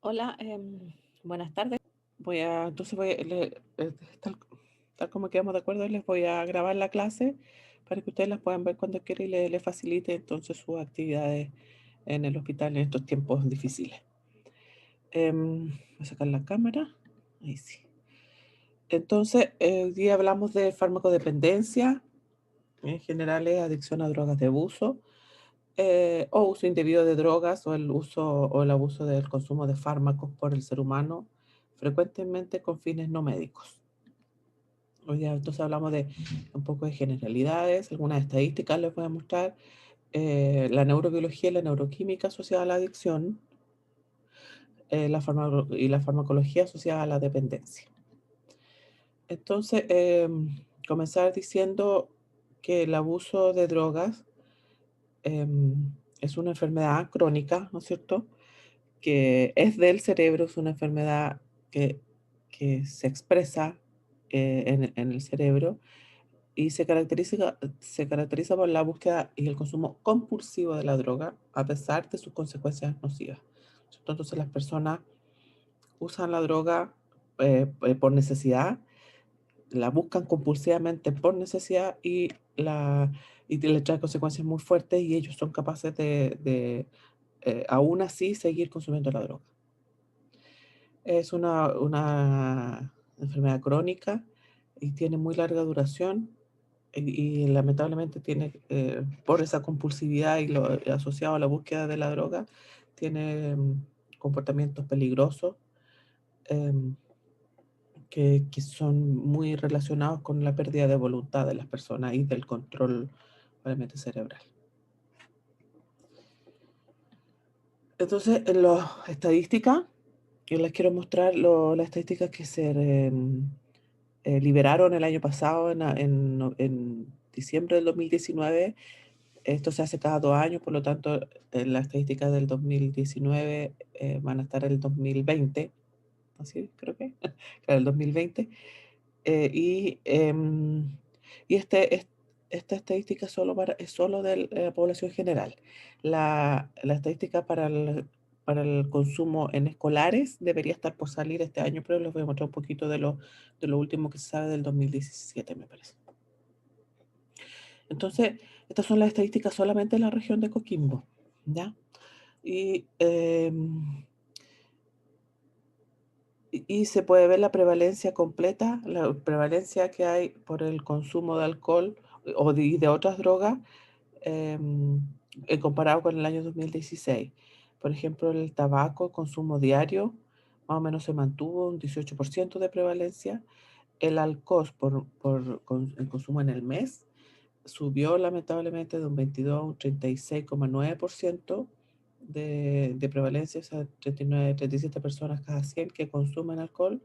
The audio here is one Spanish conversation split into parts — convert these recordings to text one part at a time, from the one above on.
Hola, buenas tardes. Entonces tal como quedamos de acuerdo, les voy a grabar la clase para que ustedes las puedan ver cuando quieran y le facilite entonces sus actividades en el hospital en estos tiempos difíciles. Voy a sacar la cámara. Ahí sí. Entonces, hoy día hablamos de farmacodependencia, en general es adicción a drogas de abuso, o uso indebido de drogas o el uso o el abuso del consumo de fármacos por el ser humano, frecuentemente con fines no médicos. Hoy día entonces hablamos de un poco de generalidades, algunas estadísticas les voy a mostrar, la neurobiología y la neuroquímica asociada a la adicción, y la farmacología asociada a la dependencia. Entonces, comenzar diciendo que el abuso de drogas es una enfermedad crónica, ¿no es cierto? Que es del cerebro, es una enfermedad que, que se expresa en el cerebro y se caracteriza por la búsqueda y el consumo compulsivo de la droga a pesar de sus consecuencias nocivas. Entonces las personas usan la droga por necesidad, la buscan compulsivamente por necesidad y le trae consecuencias muy fuertes y ellos son capaces de aún así seguir consumiendo la droga. Es una enfermedad crónica y tiene muy larga duración y lamentablemente tiene, por esa compulsividad y lo asociado a la búsqueda de la droga, tiene comportamientos peligrosos em, que son muy relacionados con la pérdida de voluntad de las personas y del control obviamente cerebral. Entonces, en las estadísticas, yo les quiero mostrar las estadísticas que se liberaron el año pasado, en diciembre del 2019. Esto se hace cada 2 años, por lo tanto, las estadísticas del 2019 van a estar en el 2020, así creo que, claro, el 2020. eh, y em, y esta estadística es solo de la población general. La estadística para el consumo en escolares debería estar por salir este año, pero les voy a mostrar un poquito de lo último que se sabe del 2017, me parece. Entonces, estas son las estadísticas solamente en la región de Coquimbo, ¿ya? Y, y se puede ver la prevalencia completa, la prevalencia que hay por el consumo de alcohol y de otras drogas, em, comparado con el año 2016. Por ejemplo, el tabaco, consumo diario, más o menos se mantuvo un 18% de prevalencia. El alcohol el consumo en el mes subió lamentablemente de un 22 a un 36,9% de prevalencia, o sea, 39, 37 personas cada 100 que consumen alcohol.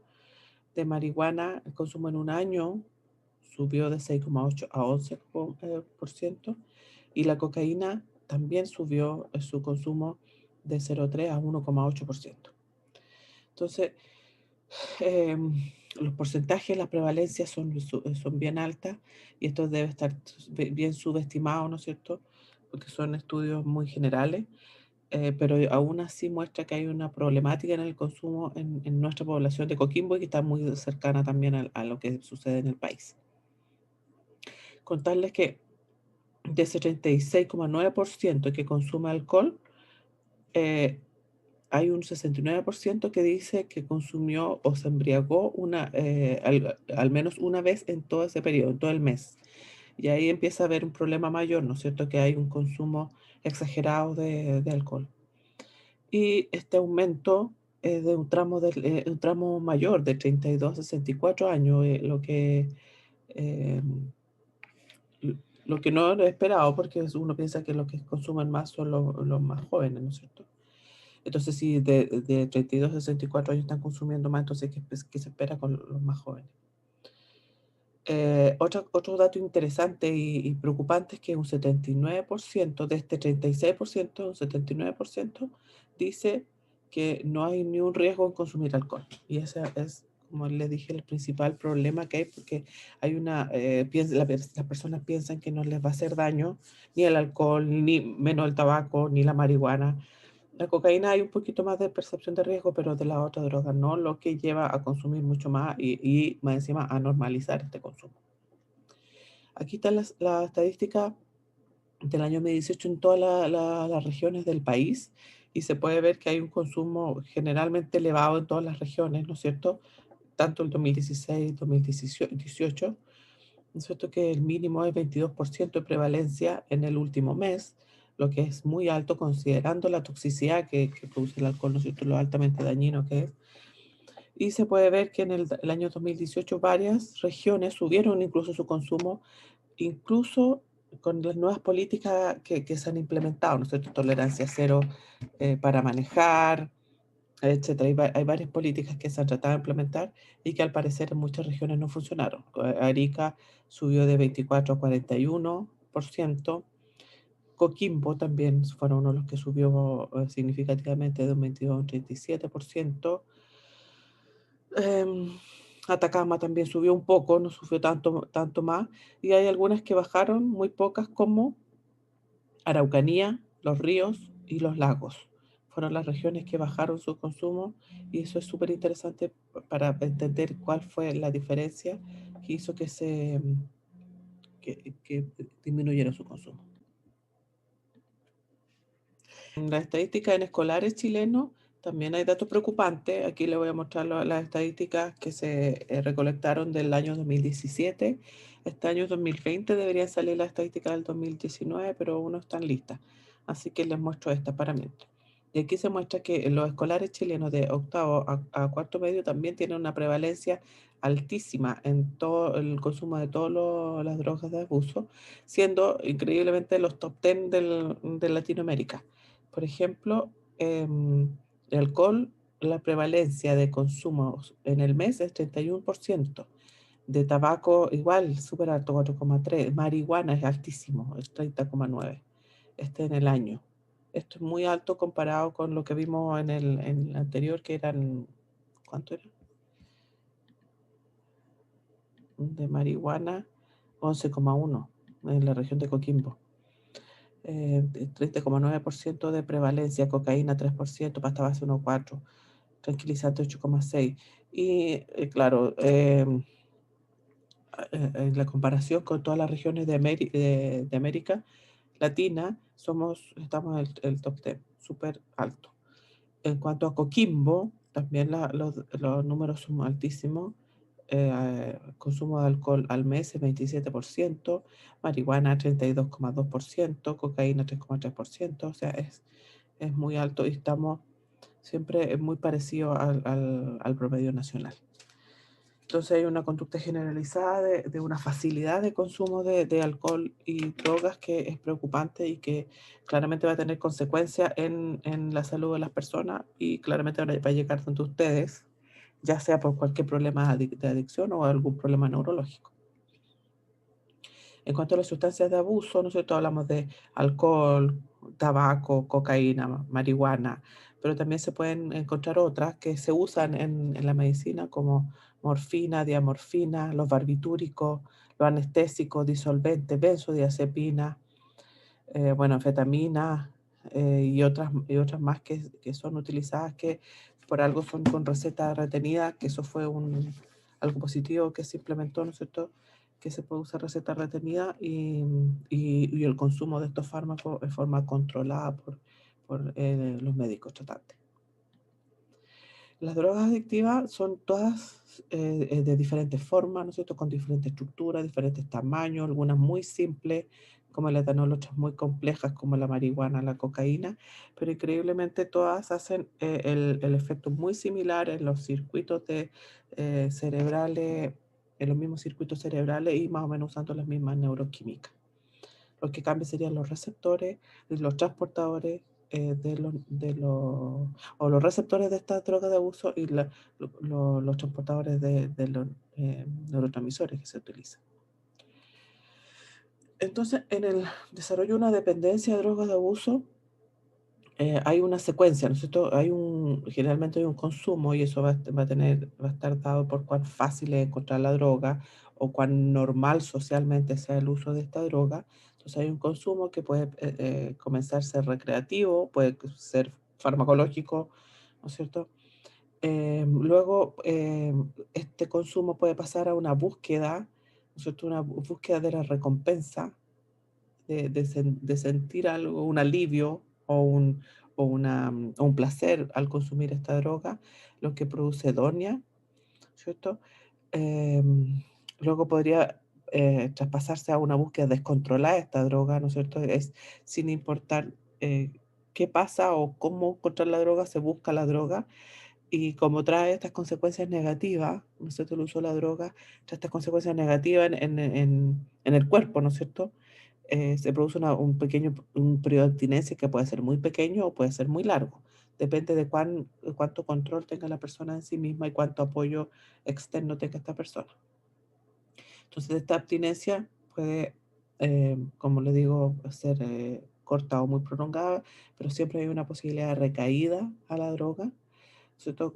De marihuana, el consumo en un año subió de 6,8 a 11%, y la cocaína también subió su consumo de 0,3 a 1,8%. Entonces, em, los porcentajes, las prevalencias son bien altas y esto debe estar bien subestimado, ¿no es cierto? Porque son estudios muy generales, pero aún así muestra que hay una problemática en el consumo en nuestra población de Coquimbo y que está muy cercana también a lo que sucede en el país. Contarles que de ese 36,9% que consume alcohol, eh, hay un 69% que dice que consumió o se embriagó al menos una vez en todo ese periodo, en todo el mes. Y ahí empieza a haber un problema mayor, ¿no es cierto? Que hay un consumo exagerado de alcohol. Y este aumento es de un tramo mayor de 32 a 64 años, eh, lo que no he esperado, porque uno piensa que los que consumen más son los más jóvenes, ¿no es cierto? Entonces, si de 32 a 64 años están consumiendo más, entonces, ¿qué se espera con los más jóvenes? Otro dato interesante y preocupante es que un 79% de este 36%, un 79% dice que no hay ni un riesgo en consumir alcohol. Y ese es, como les dije, el principal problema que hay, porque las personas piensan que no les va a hacer daño ni el alcohol, ni menos el tabaco, ni la marihuana. La cocaína hay un poquito más de percepción de riesgo, pero de la otra droga no, lo que lleva a consumir mucho más y más encima a normalizar este consumo. Aquí está la estadística del año 2018 en todas las regiones del país y se puede ver que hay un consumo generalmente elevado en todas las regiones, ¿no es cierto? Tanto el 2016, 2018, ¿no es cierto? Que el mínimo es 22% de prevalencia en el último mes, lo que es muy alto considerando la toxicidad que produce el alcohol, ¿no es cierto? Lo altamente dañino que es. Y se puede ver que en el año 2018 varias regiones subieron incluso su consumo, incluso con las nuevas políticas que se han implementado, ¿no es cierto? Tolerancia cero para manejar, etcétera. Hay varias políticas que se han tratado de implementar y que al parecer en muchas regiones no funcionaron. Arica subió de 24 a 41%. Coquimbo también fueron uno de los que subió significativamente de un 22 a un 37%. Em, Atacama también subió un poco, no subió tanto más. Y hay algunas que bajaron, muy pocas, como Araucanía, Los Ríos y Los Lagos. Fueron las regiones que bajaron su consumo y eso es súper interesante para entender cuál fue la diferencia que hizo que disminuyera su consumo. En la estadística en escolares chilenos también hay datos preocupantes. Aquí le voy a mostrar las estadísticas que se recolectaron del año 2017. Este año 2020 debería salir la estadística del 2019, pero aún no están listas. Así que les muestro esta para mientras. Y aquí se muestra que los escolares chilenos de octavo a cuarto medio también tienen una prevalencia altísima en todo el consumo de todas las drogas de abuso, siendo increíblemente los top 10 de Latinoamérica. Por ejemplo, de alcohol, la prevalencia de consumo en el mes es 31%. De tabaco, igual, súper alto, 4,3. Marihuana es altísimo, es 30,9. Este en el año. Esto es muy alto comparado con lo que vimos en el anterior, que eran, ¿cuánto era? De marihuana, 11,1 en la región de Coquimbo. 30,9% de prevalencia, cocaína 3%, pasta base 1,4%, tranquilizante 8,6%. Y claro, en la comparación con todas las regiones de América Latina, estamos en el top 10, súper alto. En cuanto a Coquimbo, también los números son altísimos. Consumo de alcohol al mes es 27%, marihuana 32,2%, cocaína 3,3%, o sea, es muy alto y estamos siempre muy parecidos al promedio nacional. Entonces hay una conducta generalizada de una facilidad de consumo de alcohol y drogas que es preocupante y que claramente va a tener consecuencias en la salud de las personas y claramente va a llegar tanto a ustedes, ya sea por cualquier problema de adicción o algún problema neurológico. En cuanto a las sustancias de abuso, nosotros hablamos de alcohol, tabaco, cocaína, marihuana, pero también se pueden encontrar otras que se usan en la medicina como morfina, diamorfina, los barbitúricos, los anestésicos, disolventes, benzodiazepina, bueno, anfetamina y otras más que son utilizadas que por algo son con receta retenida, que eso fue algo positivo que se implementó, ¿no es cierto? Que se puede usar receta retenida y el consumo de estos fármacos de forma controlada por los médicos tratantes. Las drogas adictivas son todas de diferentes formas, ¿no es cierto? Con diferentes estructuras, diferentes tamaños, algunas muy simples, como el etanol, otras muy complejas, como la marihuana, la cocaína, pero increíblemente todas hacen el efecto muy similar en los circuitos cerebrales, en los mismos circuitos cerebrales y más o menos usando las mismas neuroquímicas. Lo que cambia serían los receptores y los transportadores o los receptores de estas drogas de abuso y los transportadores de los neurotransmisores que se utilizan. Entonces, en el desarrollo de una dependencia de drogas de abuso, hay una secuencia, ¿no es cierto? Generalmente hay un consumo y eso va a estar dado por cuán fácil es encontrar la droga o cuán normal socialmente sea el uso de esta droga. Entonces hay un consumo que puede comenzar a ser recreativo, puede ser farmacológico, ¿no es cierto? Luego, este consumo puede pasar a una búsqueda, ¿no es cierto? Una búsqueda de la recompensa, de sentir algo, un alivio o un placer al consumir esta droga, lo que produce hedonia, ¿cierto? Em, Luego podría traspasarse a una búsqueda descontrolada de esta droga, ¿no es cierto? Es sin importar qué pasa o cómo encontrar la droga, se busca la droga y como trae estas consecuencias negativas, ¿no es cierto? El uso de la droga trae estas consecuencias negativas en el cuerpo, ¿no es cierto? Se produce un periodo de abstinencia que puede ser muy pequeño o puede ser muy largo. Depende de cuánto control tenga la persona en sí misma y cuánto apoyo externo tenga esta persona. Entonces, esta abstinencia puede, como le digo, ser corta o muy prolongada, pero siempre hay una posibilidad de recaída a la droga, ¿cierto?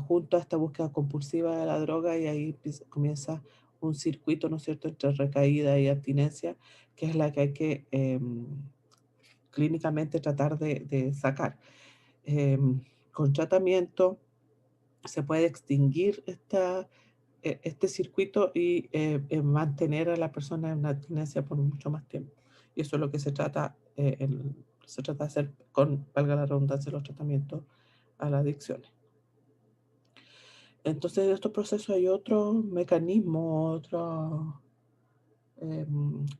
Junto a esta búsqueda compulsiva de la droga y ahí comienza un circuito, ¿no es cierto?, entre recaída y abstinencia, que es la que hay que clínicamente tratar de sacar. Con tratamiento se puede extinguir este circuito y mantener a la persona en una abstinencia por mucho más tiempo. Y eso es lo que se trata de hacer con, valga la redundancia, los tratamientos a las adicciones. Entonces, en estos procesos hay otro mecanismo, otro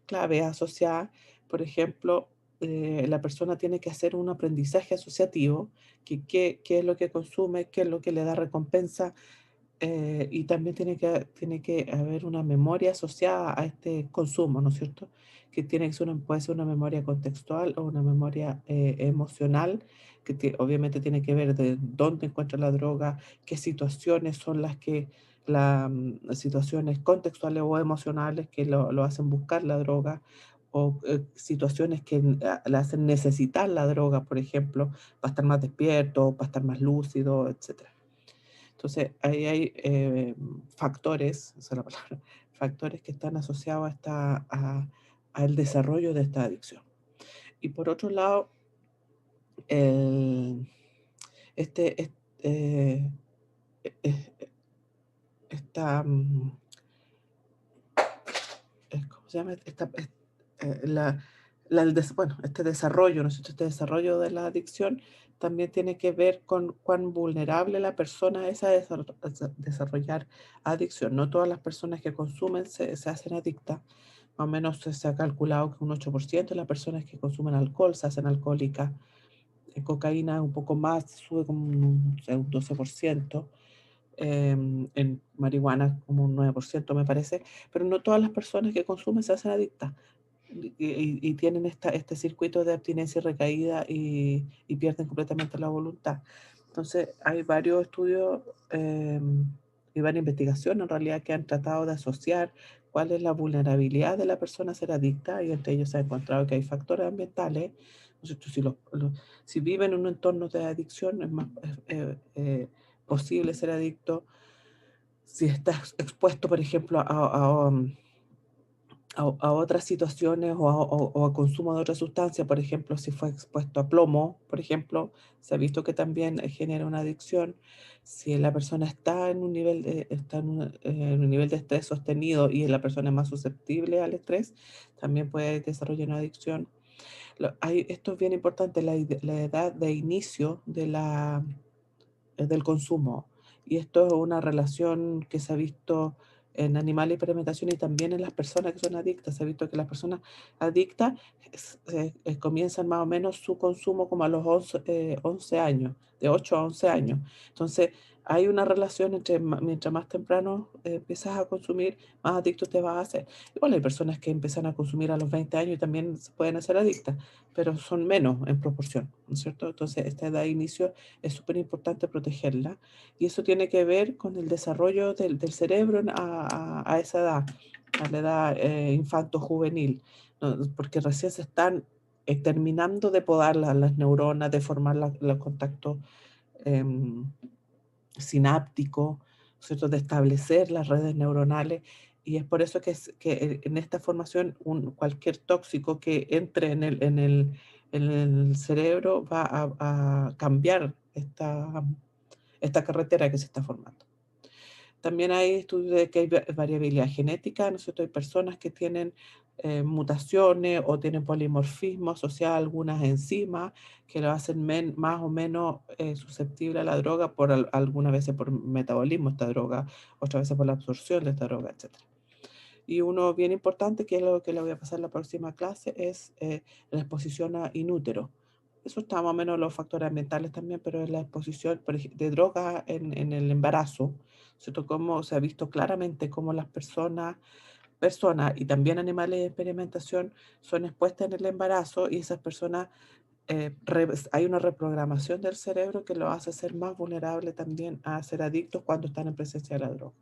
clave asociada. Por ejemplo, la persona tiene que hacer un aprendizaje asociativo, qué es lo que consume, qué es lo que le da recompensa, y también tiene que haber una memoria asociada a este consumo, ¿no es cierto? Que tiene que ser puede ser una memoria contextual o una memoria emocional, que obviamente tiene que ver de dónde encuentra la droga, qué situaciones son las situaciones contextuales o emocionales que lo hacen buscar la droga, o situaciones que le hacen necesitar la droga, por ejemplo, para estar más despierto, para estar más lúcido, etcétera. Entonces, ahí hay factores, esa es la palabra, factores que están asociados al desarrollo de esta adicción. Y por otro lado, el, este, es- eh, eh, esta, ¿cómo se llama? Bueno, este desarrollo, ¿no es cierto? Este desarrollo de la adicción también tiene que ver con cuán vulnerable la persona es a desarrollar adicción. No todas las personas que consumen se hacen adictas. Más o menos se ha calculado que un 8% de las personas que consumen alcohol se hacen alcohólicas. En cocaína un poco más, sube como un 12%. En marihuana como un 9% me parece, pero no todas las personas que consumen se hacen adictas y tienen este circuito de abstinencia y recaída y pierden completamente la voluntad. Entonces, hay varios estudios y varias investigaciones en realidad que han tratado de asociar cuál es la vulnerabilidad de la persona a ser adicta y entre ellos se ha encontrado que hay factores ambientales. ¿No es cierto? Si viven en un entorno de adicción es más posible ser adicto. Si estás expuesto, por ejemplo, a otras situaciones o a consumo de otra sustancia, por ejemplo, si fue expuesto a plomo, por ejemplo, se ha visto que también genera una adicción. Si la persona está en un nivel de estrés sostenido y la persona es más susceptible al estrés, también puede desarrollar una adicción. Esto es bien importante, la edad de inicio del consumo. Y esto es una relación que se ha visto en animales y experimentación y también en las personas que son adictas. Se ha visto que las personas adictas comienzan más o menos su consumo como a los 11 años, de 8 a 11 años. Entonces, hay una relación entre mientras más temprano empiezas a consumir, más adicto te vas a hacer. Igual hay personas que empiezan a consumir a los 20 años y también se pueden hacer adictas, pero son menos en proporción, ¿no es cierto? Entonces, esta edad de inicio es súper importante protegerla y eso tiene que ver con el desarrollo del cerebro a esa edad, a la edad infanto-juvenil, ¿no? Porque recién se están terminando de podar las neuronas, de formar los contactos em, sinápticos, ¿cierto? De establecer las redes neuronales. Y es por eso que en esta formación cualquier tóxico que entre en el cerebro va a cambiar esta carretera que se está formando. También hay estudios de que hay variabilidad genética, ¿no es cierto? Hay personas que tienen mutaciones o tienen polimorfismo asociado a algunas enzimas que lo hacen más o menos susceptible a la droga por algunas veces por metabolismo de esta droga, otras veces por la absorción de esta droga, etcétera. Y uno bien importante, que es lo que le voy a pasar en la próxima clase, es la exposición a inútero. Eso está más o menos los factores ambientales también, pero es la exposición de drogas en el embarazo, ¿cierto? Cómo se ha visto claramente cómo las personas y también animales de experimentación son expuestas en el embarazo y esas personas, hay una reprogramación del cerebro que lo hace ser más vulnerable también a ser adictos cuando están en presencia de la droga.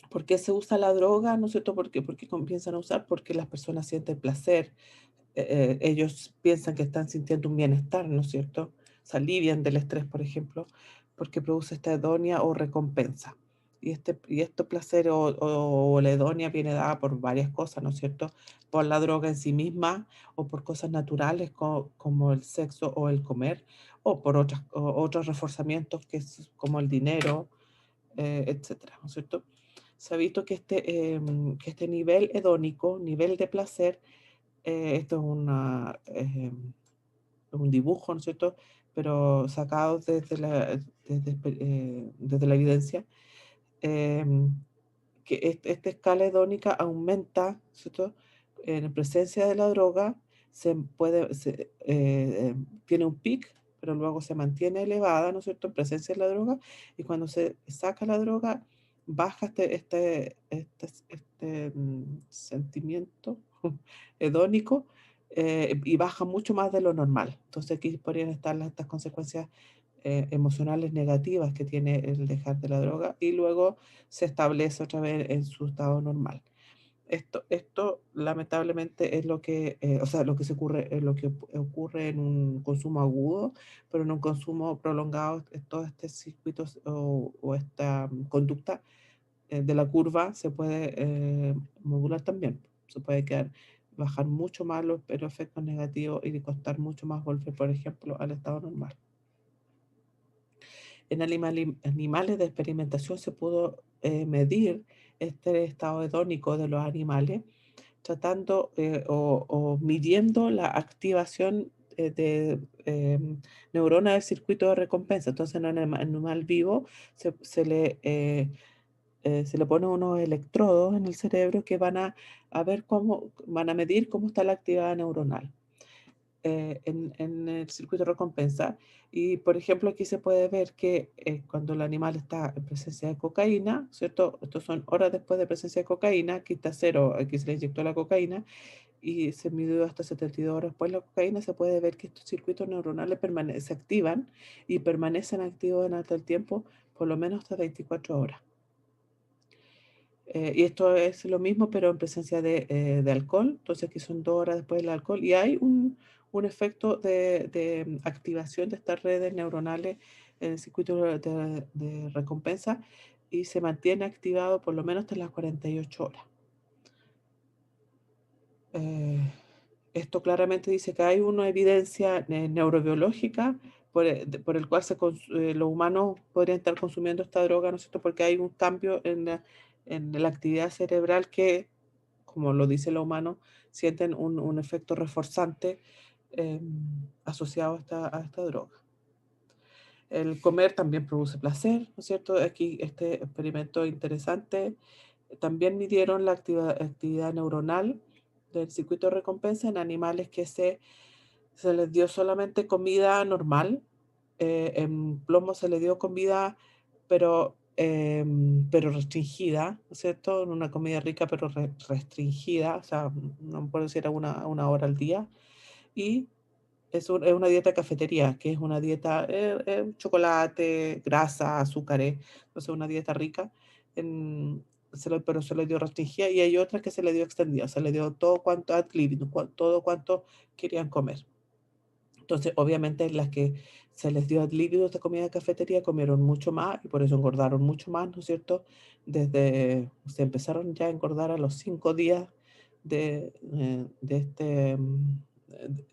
¿Por qué se usa la droga? ¿No es cierto? ¿Por qué comienzan a usar? Porque las personas sienten placer. Ellos piensan que están sintiendo un bienestar, ¿no es cierto? Se alivian del estrés, por ejemplo, porque produce esta hedonia o recompensa. Y este placer o la hedonia viene dada por varias cosas, ¿no es cierto? Por la droga en sí misma o por cosas naturales como el sexo o el comer o por otros reforzamientos como el dinero, etcétera, ¿no es cierto? Se ha visto que este nivel hedónico, nivel de placer, esto es un dibujo, ¿no es cierto? Pero sacado desde la evidencia, em, que esta escala hedónica aumenta, ¿cierto? En presencia de la droga, tiene un pic, pero luego se mantiene elevada, ¿no es cierto?, en presencia de la droga, y cuando se saca la droga, baja sentimiento hedónico, y baja mucho más de lo normal. Entonces aquí podrían estar estas consecuencias emocionales negativas que tiene el dejar de la droga y luego se establece otra vez en su estado normal. Esto lamentablemente es o sea, lo que lo que ocurre en un consumo agudo, pero en un consumo prolongado, todo este circuito o esta conducta de la curva se puede modular también. Se puede bajar mucho más los efectos negativos y costar mucho más volver, por ejemplo, al estado normal. En animales de experimentación se pudo medir este estado hedónico de los animales, tratando o midiendo la activación de neuronas del circuito de recompensa. Entonces, en un animal vivo se le pone unos electrodos en el cerebro que a ver van a medir cómo está la actividad neuronal en el circuito de recompensa. Y, por ejemplo, aquí se puede ver que cuando el animal está en presencia de cocaína, ¿cierto? Estos son horas después de presencia de cocaína, aquí está cero, aquí se le inyectó la cocaína y se midió hasta 72 horas después la cocaína, se puede ver que estos circuitos neuronales se activan y permanecen activos durante el tiempo, por lo menos hasta 24 horas. Y esto es lo mismo, pero en presencia de alcohol. Entonces, aquí son 2 horas después del alcohol. Y hay un efecto de activación de estas redes neuronales en el circuito de recompensa y se mantiene activado por lo menos hasta las 48 horas. Eh, Esto claramente dice que hay una evidencia neurobiológica por el cual los humanos podrían estar consumiendo esta droga, ¿no es cierto? Porque hay un cambio en la actividad cerebral que, como lo dice lo humano, sienten un efecto reforzante asociado a esta droga. El comer también produce placer, ¿no es cierto? Aquí este experimento interesante. También midieron la actividad neuronal del circuito de recompensa en animales que se les dio solamente comida normal. En plomo se le dio comida, pero restringida, ¿no es cierto? Una comida rica, pero restringida, o sea, no puedo decir a una hora al día. Y es una dieta cafetería, que es una dieta, chocolate, grasa, azúcares, entonces una dieta rica, pero se le dio restringida y hay otras que se le dio extendida, se le dio todo cuanto ad libitum, todo cuanto querían comer. Entonces, obviamente, las que se les dio ad libitum esta comida de cafetería comieron mucho más y por eso engordaron mucho más, ¿no es cierto? Se empezaron ya a engordar a los 5 días de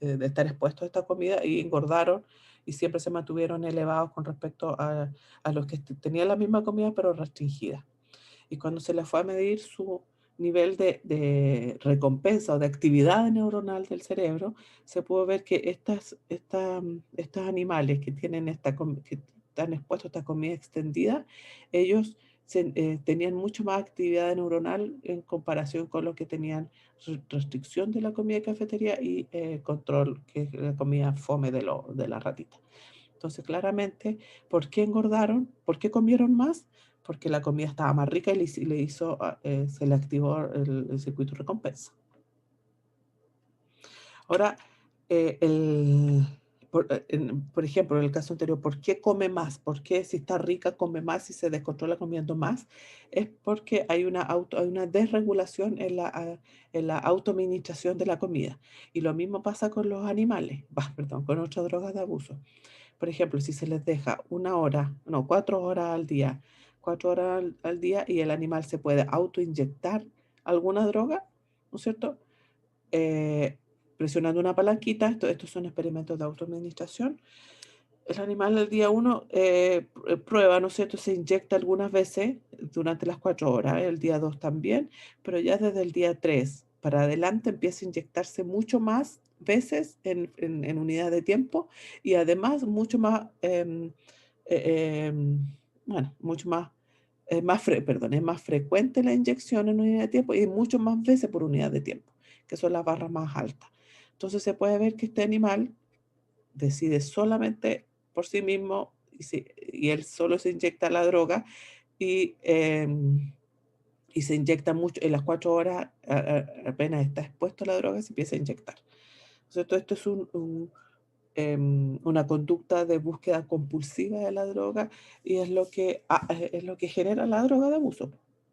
estar expuestos a esta comida y engordaron y siempre se mantuvieron elevados con respecto a los que tenían la misma comida pero restringida. Y cuando se les fue a medir su nivel de recompensa o de actividad neuronal del cerebro, se pudo ver que estos animales que tienen que están expuestos a esta comida extendida, ellos tenían mucho más actividad neuronal en comparación con los que tenían restricción de la comida de cafetería y control, que es la comida fome de la ratita. Entonces, claramente, ¿por qué engordaron? ¿Por qué comieron más? Porque la comida estaba más rica y se le activó el circuito de recompensa. Ahora, eh, el, por ejemplo, en el caso anterior, ¿por qué come más? ¿Por qué si está rica come más y se descontrola comiendo más? Es porque hay una desregulación en la autoadministración de la comida. Y lo mismo pasa con los animales, perdón, con otras drogas de abuso. Por ejemplo, si se les deja 1 hora, no, 4 horas al día, 4 horas al día y el animal se puede autoinyectar alguna droga, ¿no es cierto? Eh, Presionando una palanquita, estos son experimentos de autoadministración. El animal el día 1 prueba, ¿no es cierto? Se inyecta algunas veces durante las 4 horas, el día 2 también, pero ya desde el día 3 para adelante empieza a inyectarse mucho más veces en unidad de tiempo y además mucho más, bueno, mucho más, perdón, es más frecuente la inyección en unidad de tiempo y mucho más veces por unidad de tiempo, que son las barras más altas. Entonces se puede ver que este animal decide solamente por sí mismo y él solo se inyecta la droga y, y se inyecta mucho, en las 4 horas apenas está expuesto a la droga se empieza a inyectar. Entonces, todo esto es una conducta de búsqueda compulsiva de la droga y es lo que genera la droga de abuso,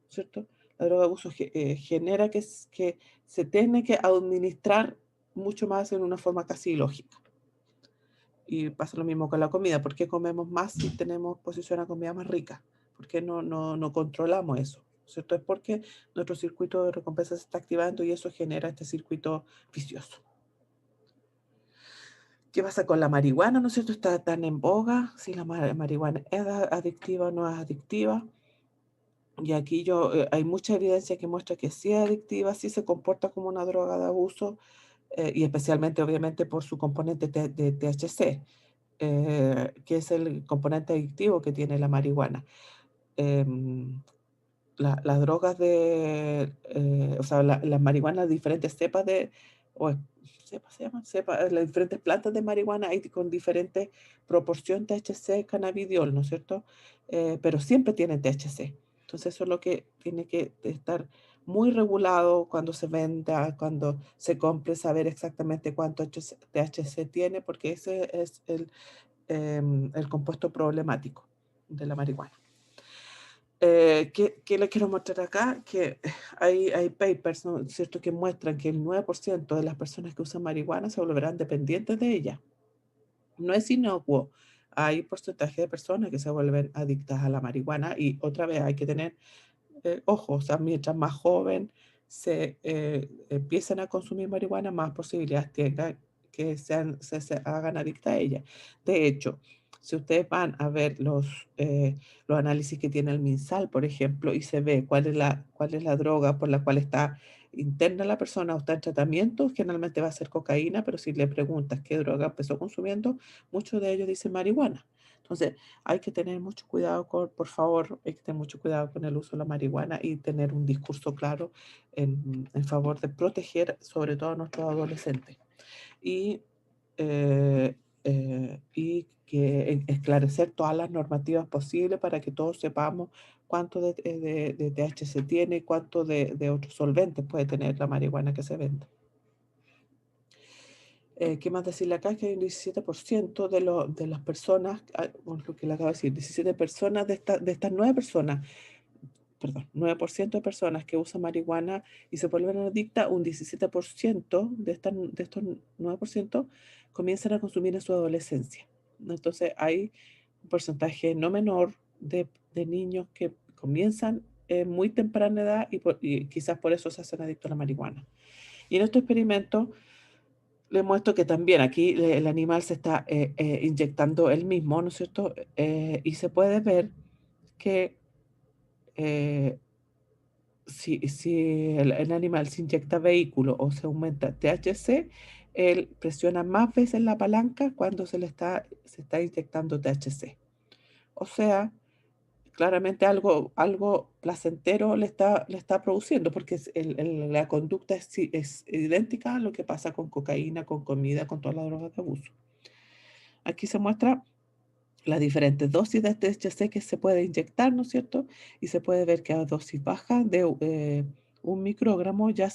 ¿cierto? La droga de abuso genera que se tiene que administrar mucho más en una forma casi ilógica. Y pasa lo mismo con la comida. ¿Por qué comemos más si tenemos posición a comida más rica? ¿Por qué no controlamos eso? ¿Cierto? Es porque nuestro circuito de recompensa se está activando y eso genera este circuito vicioso. ¿Qué pasa con la marihuana? ¿No es cierto? Está tan en boga. Si la marihuana es adictiva o no es adictiva. Y aquí hay mucha evidencia que muestra que sí es adictiva, sí se comporta como una droga de abuso, y especialmente, obviamente, por su componente de THC. Que es el componente adictivo que tiene la marihuana. Em, las drogas o sea, las marihuanas, diferentes cepas cepas se llaman, las diferentes plantas de marihuana hay con diferente proporción THC, cannabidiol, ¿no es cierto? Pero siempre tienen THC. Entonces eso es lo que tiene que estar muy regulado cuando se venda, cuando se compre, saber exactamente cuánto THC tiene, porque ese es el compuesto problemático de la marihuana. ¿Qué les quiero mostrar acá? Que hay papers, ¿no es cierto?, que muestran que el 9% de las personas que usan marihuana se volverán dependientes de ella. No es inocuo. Hay porcentaje de personas que se vuelven adictas a la marihuana y otra vez hay que tener ojo, o sea, mientras más joven se empiecen a consumir marihuana, más posibilidades tengan que se hagan adictas a ella. De hecho, si ustedes van a ver los análisis que tiene el MinSal, por ejemplo, y se ve cuál es la droga por la cual está interna la persona o está en tratamiento, generalmente va a ser cocaína, pero si le preguntas qué droga empezó consumiendo, muchos de ellos dicen marihuana. Entonces, hay que tener mucho cuidado por favor, hay que tener mucho cuidado con el uso de la marihuana y tener un discurso claro en favor de proteger sobre todo a nuestros adolescentes. Y, y que esclarecer todas las normativas posibles para que todos sepamos cuánto de THC tiene y cuánto de otros solventes puede tener la marihuana que se vende. ¿Qué más decirle acá? Que hay un 17% de las personas, bueno, lo que le acabo de decir, 17 personas de estas 9 personas, perdón, 9% de personas que usan marihuana y se vuelven adictas, un 17% de estos 9% comienzan a consumir en su adolescencia. Entonces hay un porcentaje no menor de niños que comienzan en muy temprana edad y quizás por eso se hacen adictos a la marihuana. Y en este experimento les muestro que también aquí el animal se está inyectando él mismo, ¿no es cierto? Y se puede ver que eh, si el animal se inyecta vehículo o se aumenta THC, él presiona más veces la palanca cuando se está inyectando THC. O sea, claramente algo placentero le está produciendo, porque la conducta es idéntica a lo que pasa con cocaína, con comida, con todas las drogas de abuso. Aquí se muestra las diferentes dosis de THC que se puede inyectar, ¿no es cierto? Y se puede ver que a dosis baja de 1 microgramo ya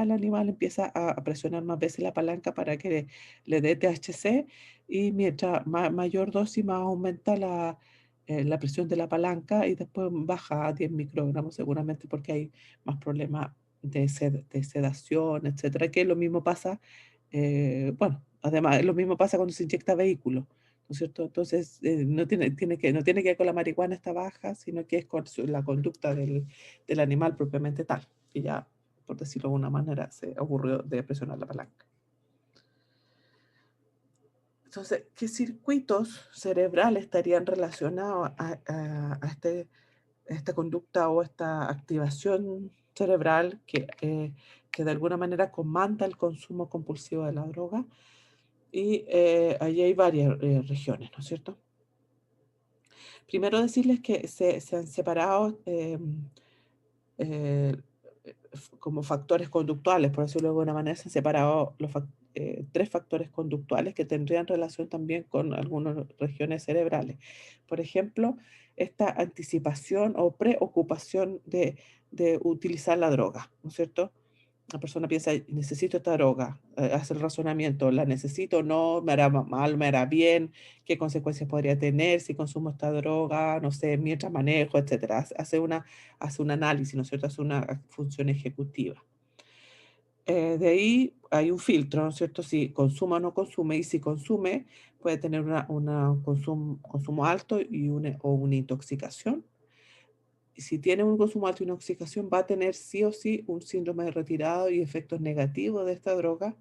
el animal empieza a presionar más veces la palanca para que le dé THC, y mientras mayor dosis, más aumenta la presión de la palanca, y después baja a 10 microgramos seguramente porque hay más problemas de sedación, etcétera, que lo mismo pasa, bueno, además lo mismo pasa cuando se inyecta vehículo, ¿no es cierto? Entonces, no tiene que ver con la marihuana esta baja, sino que es con la conducta del animal propiamente tal, que ya, por decirlo de alguna manera, se ocurrió de presionar la palanca. Entonces, ¿qué circuitos cerebrales estarían relacionados a esta conducta o esta activación cerebral que de alguna manera comanda el consumo compulsivo de la droga? Y allí hay varias regiones, ¿no es cierto? Primero decirles que se han separado eh, como factores conductuales, por decirlo de alguna manera, se han separado 3 factores conductuales que tendrían relación también con algunas regiones cerebrales. Por ejemplo, esta anticipación o preocupación de utilizar la droga, ¿no es cierto? La persona piensa: necesito esta droga, hace el razonamiento, la necesito o no, me hará mal, me hará bien, qué consecuencias podría tener si consumo esta droga, no sé, mientras manejo, etcétera. Hace un análisis, ¿no es cierto? Hace una función ejecutiva. De ahí hay un filtro, ¿no es cierto? Si consume o no consume, y si consume, puede tener una consumo alto o una intoxicación. Y si tiene un consumo alto de intoxicación, va a tener sí o sí un síndrome de retirado y efectos negativos de esta droga,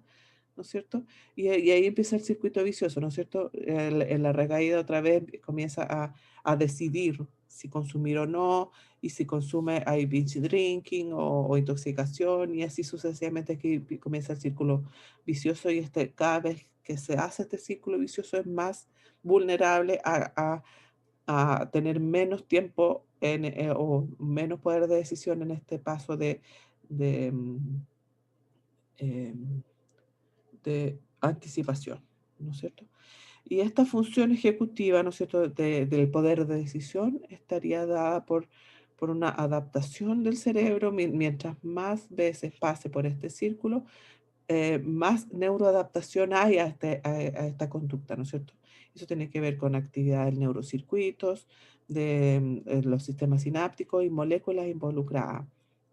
¿no es cierto? Y ahí empieza el circuito vicioso, ¿no es cierto? En la recaída otra vez comienza a decidir si consumir o no, y si consume hay binge drinking o intoxicación, y así sucesivamente que comienza el círculo vicioso, y cada vez que se hace este círculo vicioso es más vulnerable a tener menos tiempo o menos poder de decisión en este paso de, em, de anticipación, ¿no es cierto? Y esta función ejecutiva, ¿no es cierto?, del poder de decisión estaría dada por una adaptación del cerebro. Mientras más veces pase por este círculo, más neuroadaptación hay a esta conducta, ¿no es cierto? Eso tiene que ver con actividad del neurocircuitos, de los sistemas sinápticos y moléculas involucradas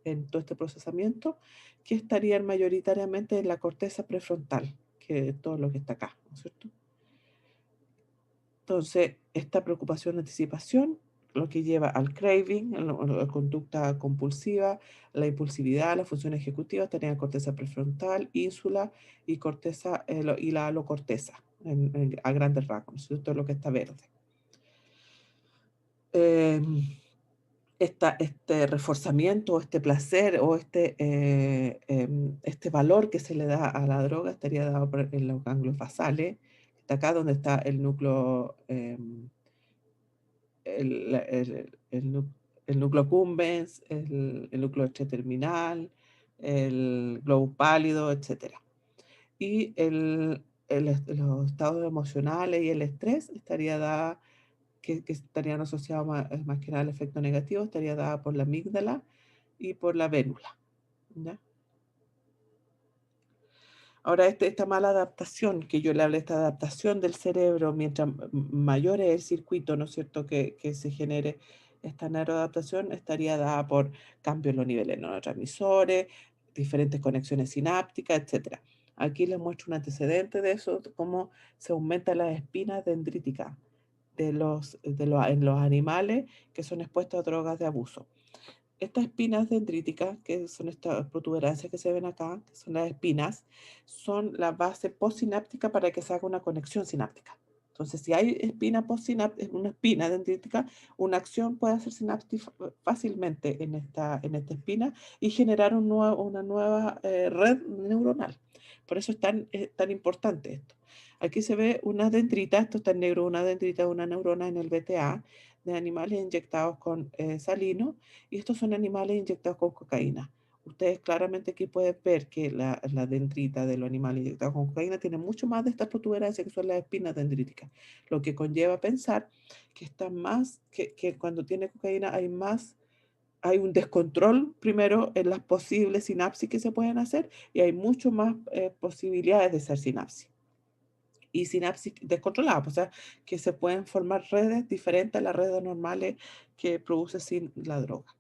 en todo este procesamiento, que estarían mayoritariamente en la corteza prefrontal, que es todo lo que está acá, ¿no es cierto? Entonces, esta preocupación, anticipación, lo que lleva al craving, a la conducta compulsiva, la impulsividad, la función ejecutiva, estaría en corteza prefrontal, ínsula y corteza, y la alocorteza, a grandes rasgos, ¿no es cierto? Lo que está verde. Em, este reforzamiento, este placer o este valor que se le da a la droga estaría dado en los ganglios basales, está acá donde está el núcleo, el núcleo accumbens, el núcleo terminal, el globus pálido, etcétera. Y los estados emocionales y el estrés estaría dada, que estarían asociados más que nada al efecto negativo, estaría dada por la amígdala y por la vénula, ¿ya? Ahora, esta mala adaptación, que yo le hablé, esta adaptación del cerebro, mientras mayor es el circuito, ¿no es cierto?, que se genere esta neuroadaptación, estaría dada por cambios en los niveles de neurotransmisores, diferentes conexiones sinápticas, etcétera. Aquí les muestro un antecedente de eso, cómo se aumentan las espinas dendríticas en los animales que son expuestos a drogas de abuso. estas espinas dendríticas, que son estas protuberancias que se ven acá, que son las espinas, son la base postsináptica para que se haga una conexión sináptica. Entonces, si hay espina postsináptica, una espina dendrítica, una acción puede hacer sinapsis fácilmente en esta espina y generar una nueva red neuronal. Por eso es tan importante esto. Aquí se ve una dendrita, esto está en negro, una dendrita de una neurona en el BTA de animales inyectados con salino, y estos son animales inyectados con cocaína. Ustedes claramente aquí pueden ver que la dendrita de los animales inyectados con cocaína tiene mucho más de estas protuberancias que son las espinas dendríticas, lo que conlleva pensar que está más, que cuando tiene cocaína hay un descontrol primero en las posibles sinapsis que se pueden hacer y hay mucho más posibilidades de hacer sinapsis. Y sinapsis descontroladas, o sea, que se pueden formar redes diferentes a las redes normales que produce sin la droga.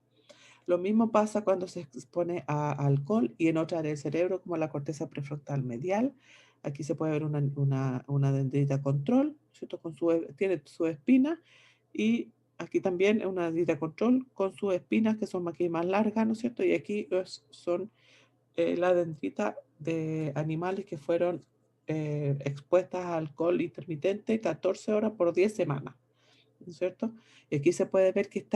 Lo mismo pasa cuando se expone a alcohol y en otra área del cerebro, como la corteza prefrontal medial. Aquí se puede ver una dendrita control, ¿cierto? Tiene su espina, y aquí también una dendrita control con sus espinas que son aquí más largas, ¿no es cierto? Y aquí son la dendrita de animales que fueron expuestas a alcohol intermitente 14 horas por 10 semanas, ¿no es cierto? Y aquí se puede ver que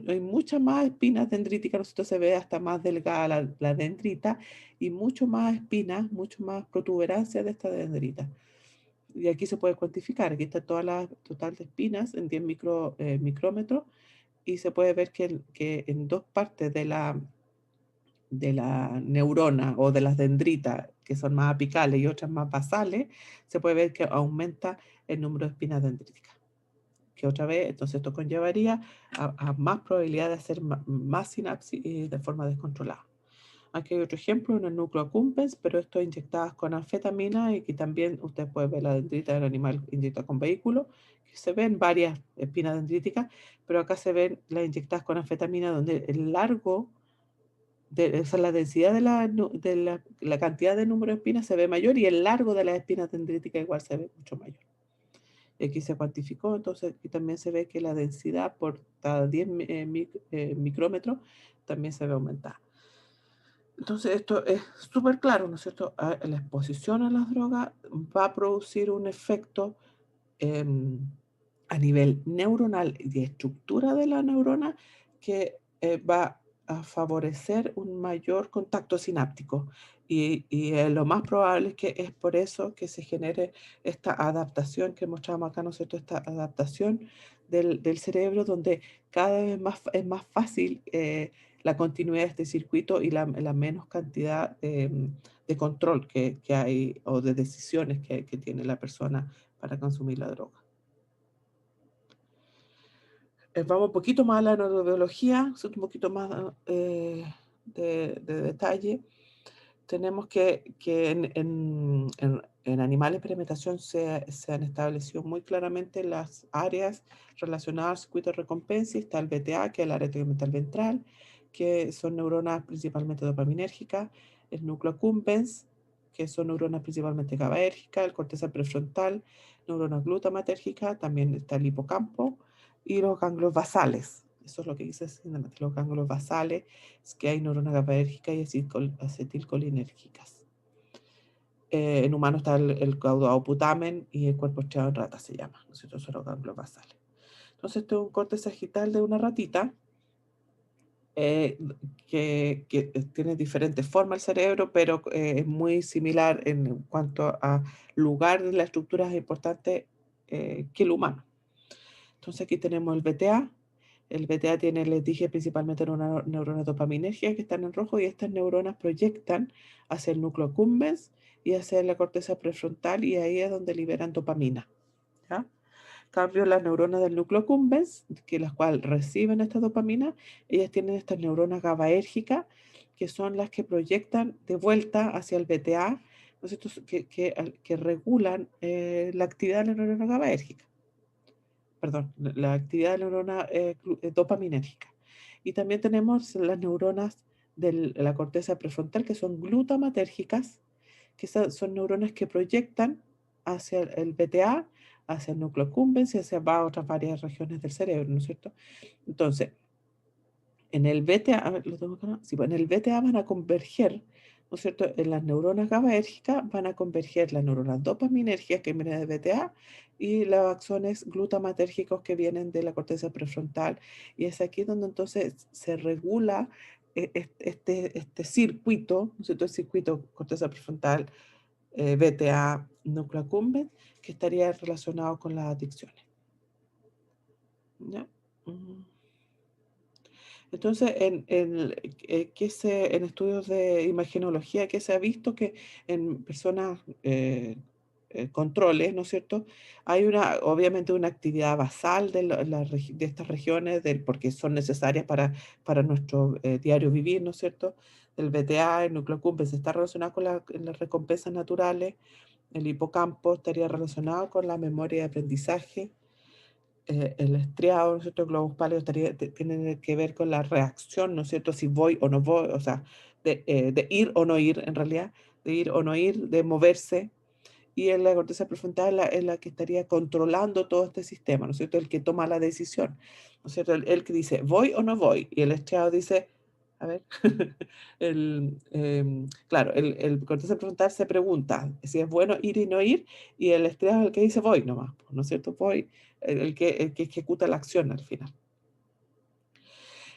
hay muchas más espinas dendríticas, ¿no es cierto? Se ve hasta más delgada la dendrita y mucho más espinas, mucho más protuberancia de esta dendrita. Y aquí se puede cuantificar, aquí está toda la total de espinas en 10 micrómetros, y se puede ver que en dos partes de la neurona o de las dendritas, que son más apicales y otras más basales, se puede ver que aumenta el número de espinas dendríticas. Que otra vez, entonces esto conllevaría a más probabilidad de hacer más sinapsis de forma descontrolada. Aquí hay otro ejemplo, en el núcleo accumbens, pero esto inyectadas con anfetamina, y aquí también usted puede ver la dendrita del animal inyectada con vehículo, que se ven varias espinas dendríticas, pero acá se ven las inyectadas con anfetamina, donde el largo o sea, la densidad la cantidad de número de espinas se ve mayor y el largo de las espinas dendríticas igual se ve mucho mayor. Y aquí se cuantificó, entonces aquí también se ve que la densidad por cada 10 micrómetros también se ve aumentada. Entonces esto es súper claro, ¿no es cierto? La exposición a las drogas va a producir un efecto em, a nivel neuronal y de estructura de la neurona que va a favorecer un mayor contacto sináptico. Y lo más probable es que es por eso que se genere esta adaptación que mostramos acá, ¿no es cierto? Esta adaptación del cerebro, donde cada vez es más fácil la continuidad de este circuito y la menos cantidad de control que hay, o de decisiones que tiene la persona para consumir la droga. Vamos un poquito más a la neurobiología, un poquito más de detalle. Tenemos que en animales de experimentación se han establecido muy claramente las áreas relacionadas al circuito de recompensa. Está el BTA, que es el área tegmental ventral, que son neuronas principalmente dopaminérgicas, el núcleo accumbens, que son neuronas principalmente GABAérgicas, el corteza prefrontal, neuronas glutamatérgicas, también está el hipocampo y los ganglios basales. Eso es lo que dice los ganglios basales, es que hay neuronas GABAérgicas y acetilcolinérgicas. En humanos está el caudado putamen y el cuerpo estriado en rata se llama, ¿no es cierto? Son los ganglios basales. Entonces, esto es un corte sagital de una ratita que tiene diferentes formas el cerebro, pero es muy similar en cuanto a lugar de la estructura, es importante que el humano. Entonces, aquí tenemos el BTA. El BTA tiene, les dije, principalmente neuronas dopaminérgicas que están en rojo, y estas neuronas proyectan hacia el núcleo accumbens y hacia la corteza prefrontal, y ahí es donde liberan dopamina. ¿Ya? En cambio, las neuronas del núcleo accumbens, que las cuales reciben esta dopamina, ellas tienen estas neuronas GABAérgicas, que son las que proyectan de vuelta hacia el BTA, ¿no es cierto? Que regulan la actividad de la neurona GABAérgica, perdón, la actividad de la neurona dopaminérgica. Y también tenemos las neuronas de la corteza prefrontal, que son glutamatérgicas, que son neuronas que proyectan hacia el BTA, hacia el núcleo accumbens y hacia otras varias regiones del cerebro, ¿no es cierto? Entonces, En el VTA, a ver, lo tengo acá, ¿no? Sí, pues en el VTA van a converger, ¿no es cierto? En las neuronas GABAérgicas van a converger las neuronas dopaminérgicas que vienen del VTA y los axones glutamatérgicos que vienen de la corteza prefrontal. Y es aquí donde entonces se regula este circuito, ¿no es cierto? El circuito corteza prefrontal, VTA, núcleo accumbens, que estaría relacionado con las adicciones. ¿Ya? Mm. Entonces, en estudios de imagenología que se ha visto que en personas controles, ¿no es cierto? Hay obviamente una actividad basal de estas regiones, porque son necesarias para nuestro diario vivir, ¿no es cierto? El BTA, el núcleo accumbens está relacionado con las recompensas naturales, el hipocampo estaría relacionado con la memoria de aprendizaje, el estriado, ¿no es cierto? El globus pálido tiene que ver con la reacción, ¿no es cierto? Si voy o no voy, o sea, de ir o no ir, en realidad, de ir o no ir, de moverse. Y en la corteza prefrontal es la que estaría controlando todo este sistema, ¿no es cierto? El que toma la decisión, ¿no es cierto? El que dice, ¿voy o no voy? Y el estriado dice, a ver, claro, el corteza prefrontal se pregunta si es bueno ir y no ir, y el estriado es el que dice, voy nomás, ¿no es cierto? Voy, el que ejecuta la acción al final.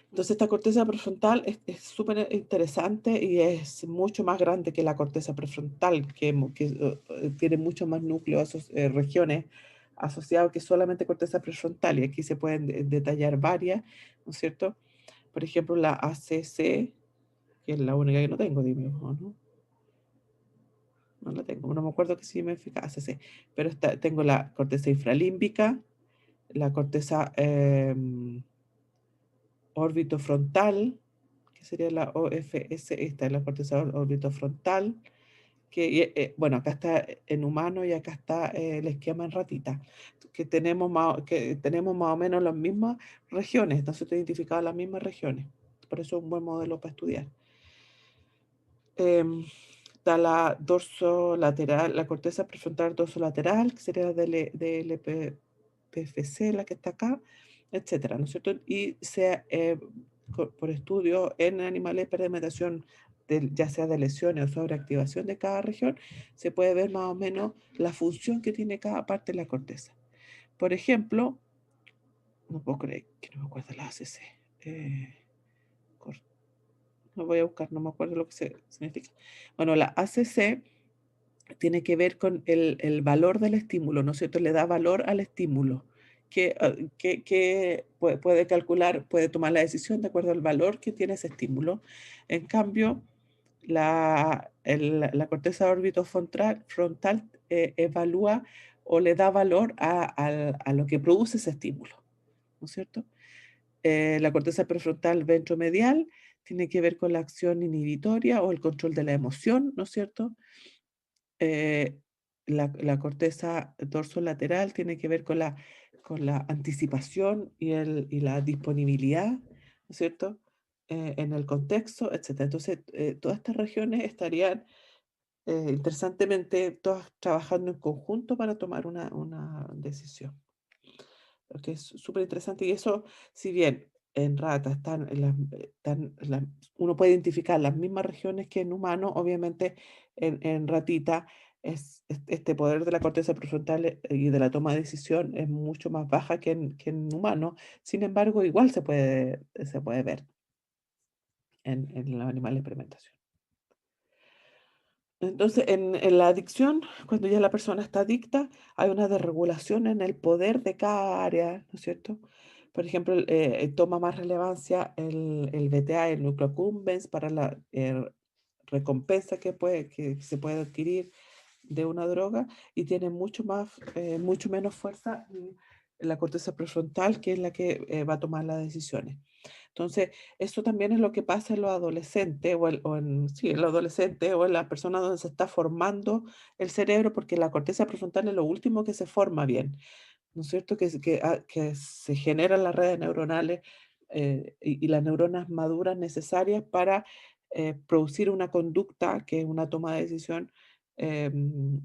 Entonces, esta corteza prefrontal es súper interesante y es mucho más grande que la corteza prefrontal, que tiene mucho más núcleos, regiones asociados que solamente corteza prefrontal. Y aquí se pueden detallar varias, ¿no es cierto? Por ejemplo, la ACC, que es la única que no tengo, dime, ¿o no? No la tengo, no me acuerdo qué significa ACC, pero tengo la corteza infralímbica, la corteza orbitofrontal, que sería la OFS, esta es la corteza orbitofrontal, bueno, acá está en humano y acá está el esquema en ratita, que tenemos más o menos las mismas regiones, entonces te identificado las mismas regiones, por eso es un buen modelo para estudiar. Está la dorsolateral, la corteza prefrontal dorsolateral, que sería la PFC, la que está acá, etcétera, ¿no es cierto? Y por estudio en animales de experimentación, ya sea de lesiones o sobreactivación de cada región, se puede ver más o menos la función que tiene cada parte de la corteza. Por ejemplo, no puedo creer que no me acuerdo la ACC. Cor- lo voy a buscar, no me acuerdo lo que significa. Bueno, la ACC tiene que ver con el valor del estímulo, ¿no es cierto? Le da valor al estímulo, que puede calcular, puede tomar la decisión de acuerdo al valor que tiene ese estímulo. En cambio, la corteza orbitofrontal evalúa o le da valor a lo que produce ese estímulo, ¿no es cierto? La corteza prefrontal ventromedial tiene que ver con la acción inhibitoria o el control de la emoción, ¿no es cierto? eh, la corteza dorsolateral tiene que ver con la anticipación y la disponibilidad, ¿no es cierto? En el contexto, etcétera. Entonces, todas estas regiones estarían interesantemente todas trabajando en conjunto para tomar una decisión. Lo que es súper interesante. Y eso, si bien en ratas uno puede identificar las mismas regiones que en humano, obviamente en ratita este poder de la corteza prefrontal y de la toma de decisión es mucho más baja que en humano. Sin embargo, igual se puede ver en los animales de experimentación. Entonces, en la adicción, cuando ya la persona está adicta, hay una desregulación en el poder de cada área, ¿no es cierto? Por ejemplo, toma más relevancia el VTA, el núcleo accumbens, para la recompensa que se puede adquirir de una droga, y tiene mucho menos fuerza la corteza prefrontal, que es la que va a tomar las decisiones. Entonces, eso también es lo que pasa en los adolescentes sí, en los adolescentes o en las personas donde se está formando el cerebro, porque la corteza prefrontal es lo último que se forma bien, ¿no es cierto? Que se generan las redes neuronales y las neuronas maduras necesarias para producir una conducta, que es una toma de decisión em,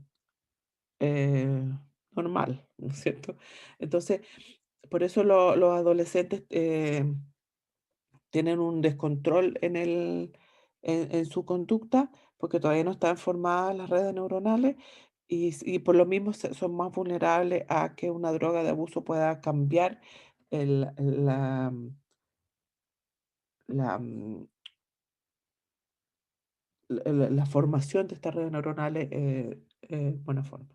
eh, normal, ¿no es cierto? Entonces, por eso los adolescentes tienen un descontrol en su conducta, porque todavía no están formadas las redes neuronales y por lo mismo son más vulnerables a que una droga de abuso pueda cambiar el- la, la, mm, la formación de estas redes neuronales en buena forma.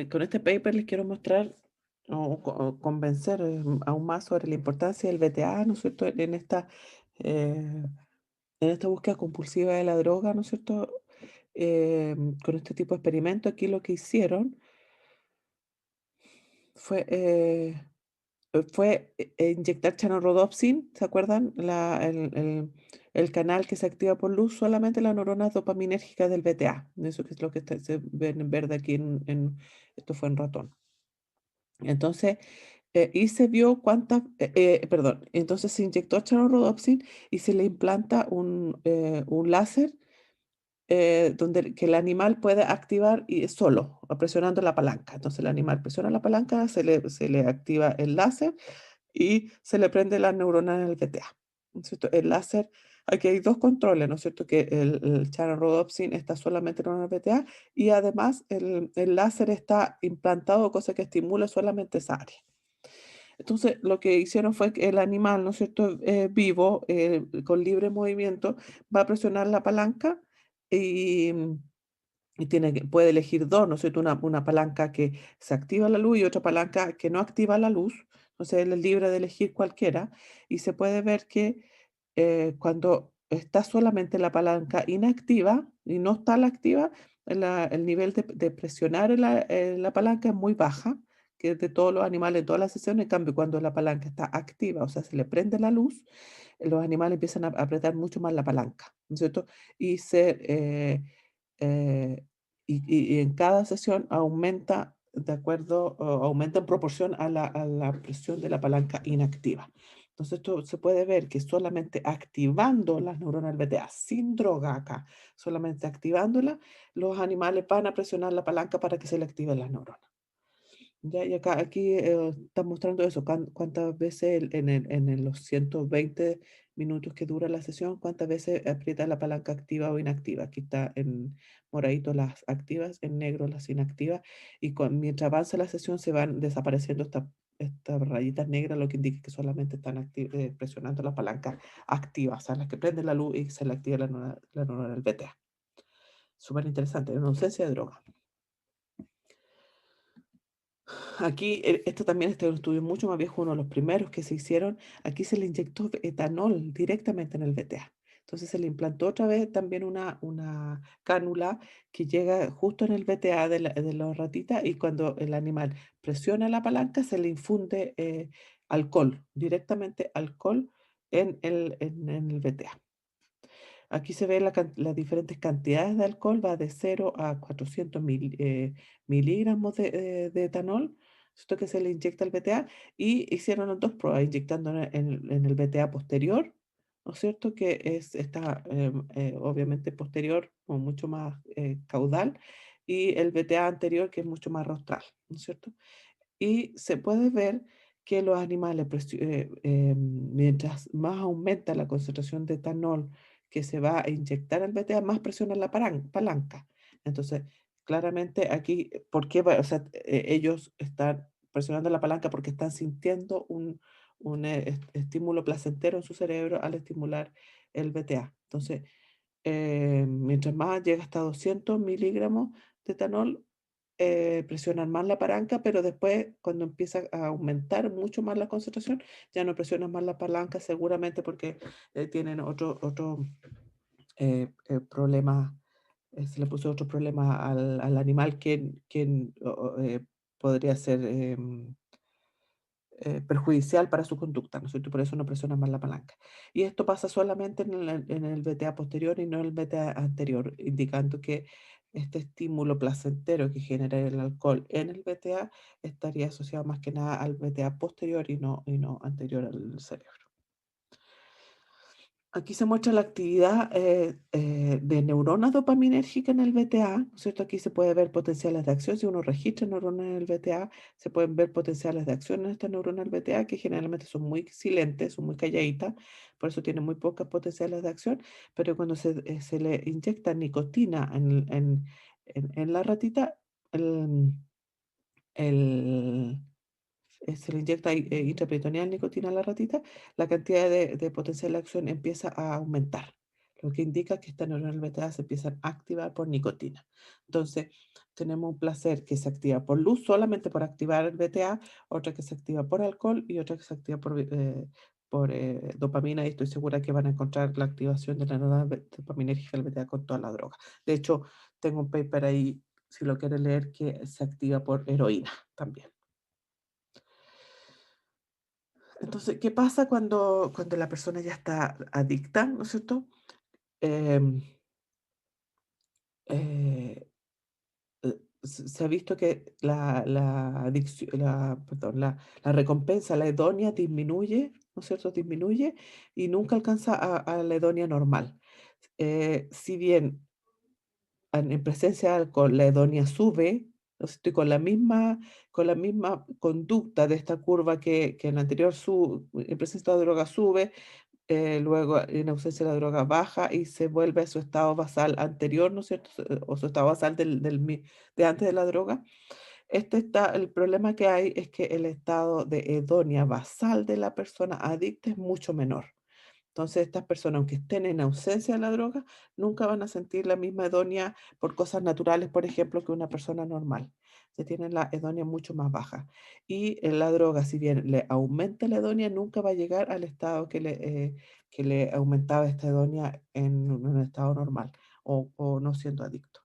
Con este paper les quiero mostrar o convencer aún más sobre la importancia del BTA, ¿no es cierto?, eh, en esta búsqueda compulsiva de la droga, ¿no es cierto? Con este tipo de experimento, aquí lo que hicieron fue, inyectar chanorodopsin, ¿se acuerdan? El canal que se activa por luz, solamente las neuronas dopaminérgicas del BTA. Eso que es lo que se ve en verde aquí esto fue en ratón. Entonces, y se vio perdón, entonces se inyectó chanorodopsin y se le implanta un láser que el animal puede activar y solo, presionando la palanca. Entonces el animal presiona la palanca, se le activa el láser y se le prende la neurona en el VTA, ¿no es cierto? El láser, aquí hay dos controles, ¿no es cierto? Que el channelrhodopsin está solamente en el VTA y además el láser está implantado, cosa que estimula solamente esa área. Entonces, lo que hicieron fue que el animal, ¿no es cierto?, vivo, con libre movimiento, va a presionar la palanca y, puede elegir dos, ¿no es cierto? Una palanca que se activa la luz y otra palanca que no activa la luz. Entonces, él es libre de elegir cualquiera. Y se puede ver que cuando está solamente la palanca inactiva y no está la activa, el nivel de presionar la palanca es muy baja, que es de todos los animales, en todas las sesiones. En cambio, cuando la palanca está activa, o sea, se le prende la luz, los animales empiezan a apretar mucho más la palanca, ¿no es cierto? Y eh, y en cada sesión aumenta en proporción a la presión de la palanca inactiva. Entonces, esto se puede ver que solamente activando las neuronas del BTA, sin droga acá, solamente activándola, los animales van a presionar la palanca para que se le activen las neuronas. Ya, y aquí está mostrando eso, cuántas veces los 120 minutos que dura la sesión, cuántas veces aprieta la palanca activa o inactiva. Aquí está en moradito las activas, en negro las inactivas, y mientras avanza la sesión se van desapareciendo estas rayitas negras, lo que indica que solamente están presionando la palanca activa, o sea, las que prenden la luz y se le activa la neurona del BTA. Súper interesante, en ausencia de droga. Aquí, esto también este es un estudio mucho más viejo, uno de los primeros que se hicieron. Aquí se le inyectó etanol directamente en el VTA. Entonces se le implantó otra vez también una cánula que llega justo en el VTA de la ratita y cuando el animal presiona la palanca se le infunde alcohol, directamente alcohol en el VTA. Aquí se ven las diferentes cantidades de alcohol, va de 0 a 400 miligramos de etanol, esto que se le inyecta al BTA, y hicieron las dos pruebas, inyectando en el BTA posterior, ¿no es cierto? Que está obviamente posterior, con mucho más caudal, y el BTA anterior, que es mucho más rostral, ¿no es cierto? Y se puede ver que los animales, mientras más aumenta la concentración de etanol que se va a inyectar al BTA, más presiona la palanca. Entonces, claramente aquí, ¿por qué? O sea, ellos están presionando la palanca porque están sintiendo un estímulo placentero en su cerebro al estimular el BTA. Entonces, mientras más llega hasta 200 miligramos de etanol, presionan más la palanca, pero después cuando empieza a aumentar mucho más la concentración, ya no presionan más la palanca seguramente porque tienen otro problema, se le puso otro problema al animal que podría ser perjudicial para su conducta, ¿no es cierto? Por eso no presiona más la palanca. Y esto pasa solamente en el VTA posterior y no en el VTA anterior, indicando que este estímulo placentero que genera el alcohol en el VTA estaría asociado más que nada al VTA posterior y no anterior al cerebro. Aquí se muestra la actividad de neuronas dopaminérgicas en el VTA, ¿no es cierto? Aquí se puede ver potenciales de acción. Si uno registra neuronas en el VTA, se pueden ver potenciales de acción en estas neuronas del VTA, que generalmente son muy silentes, son muy calladitas, por eso tienen muy pocas potenciales de acción. Pero cuando se le inyecta nicotina en la ratita, el, el- se le inyecta intraperitoneal nicotina a la ratita, la cantidad de potencial de acción empieza a aumentar, lo que indica que estas neuronas beta se empiezan a activar por nicotina. Entonces, tenemos un placer que se activa por luz, solamente por activar el BTA, otra que se activa por alcohol y otra que se activa por dopamina, y estoy segura que van a encontrar la activación de la neurona dopaminérgica del BTA con toda la droga. De hecho, tengo un paper ahí, si lo quieren leer, que se activa por heroína también. Entonces, ¿qué pasa cuando la persona ya está adicta, ¿no es cierto? Em, eh, se ha visto que perdón, la recompensa, la hedonia disminuye, ¿no es cierto? Disminuye y nunca alcanza a la hedonia normal. Si bien en presencia de alcohol la hedonia sube, ¿no es cierto? Y con la misma conducta de esta curva que en la anterior, en presencia de droga sube, luego en ausencia de la droga baja y se vuelve a su estado basal anterior, ¿no es cierto? O su estado basal de antes de la droga. El problema que hay es que el estado de hedonia basal de la persona adicta es mucho menor. Entonces, estas personas, aunque estén en ausencia de la droga, nunca van a sentir la misma hedonia por cosas naturales, por ejemplo, que una persona normal. Se tienen la hedonia mucho más baja. Y la droga, si bien le aumenta la hedonia, nunca va a llegar al estado que le aumentaba esta hedonia en un estado normal o no siendo adicto.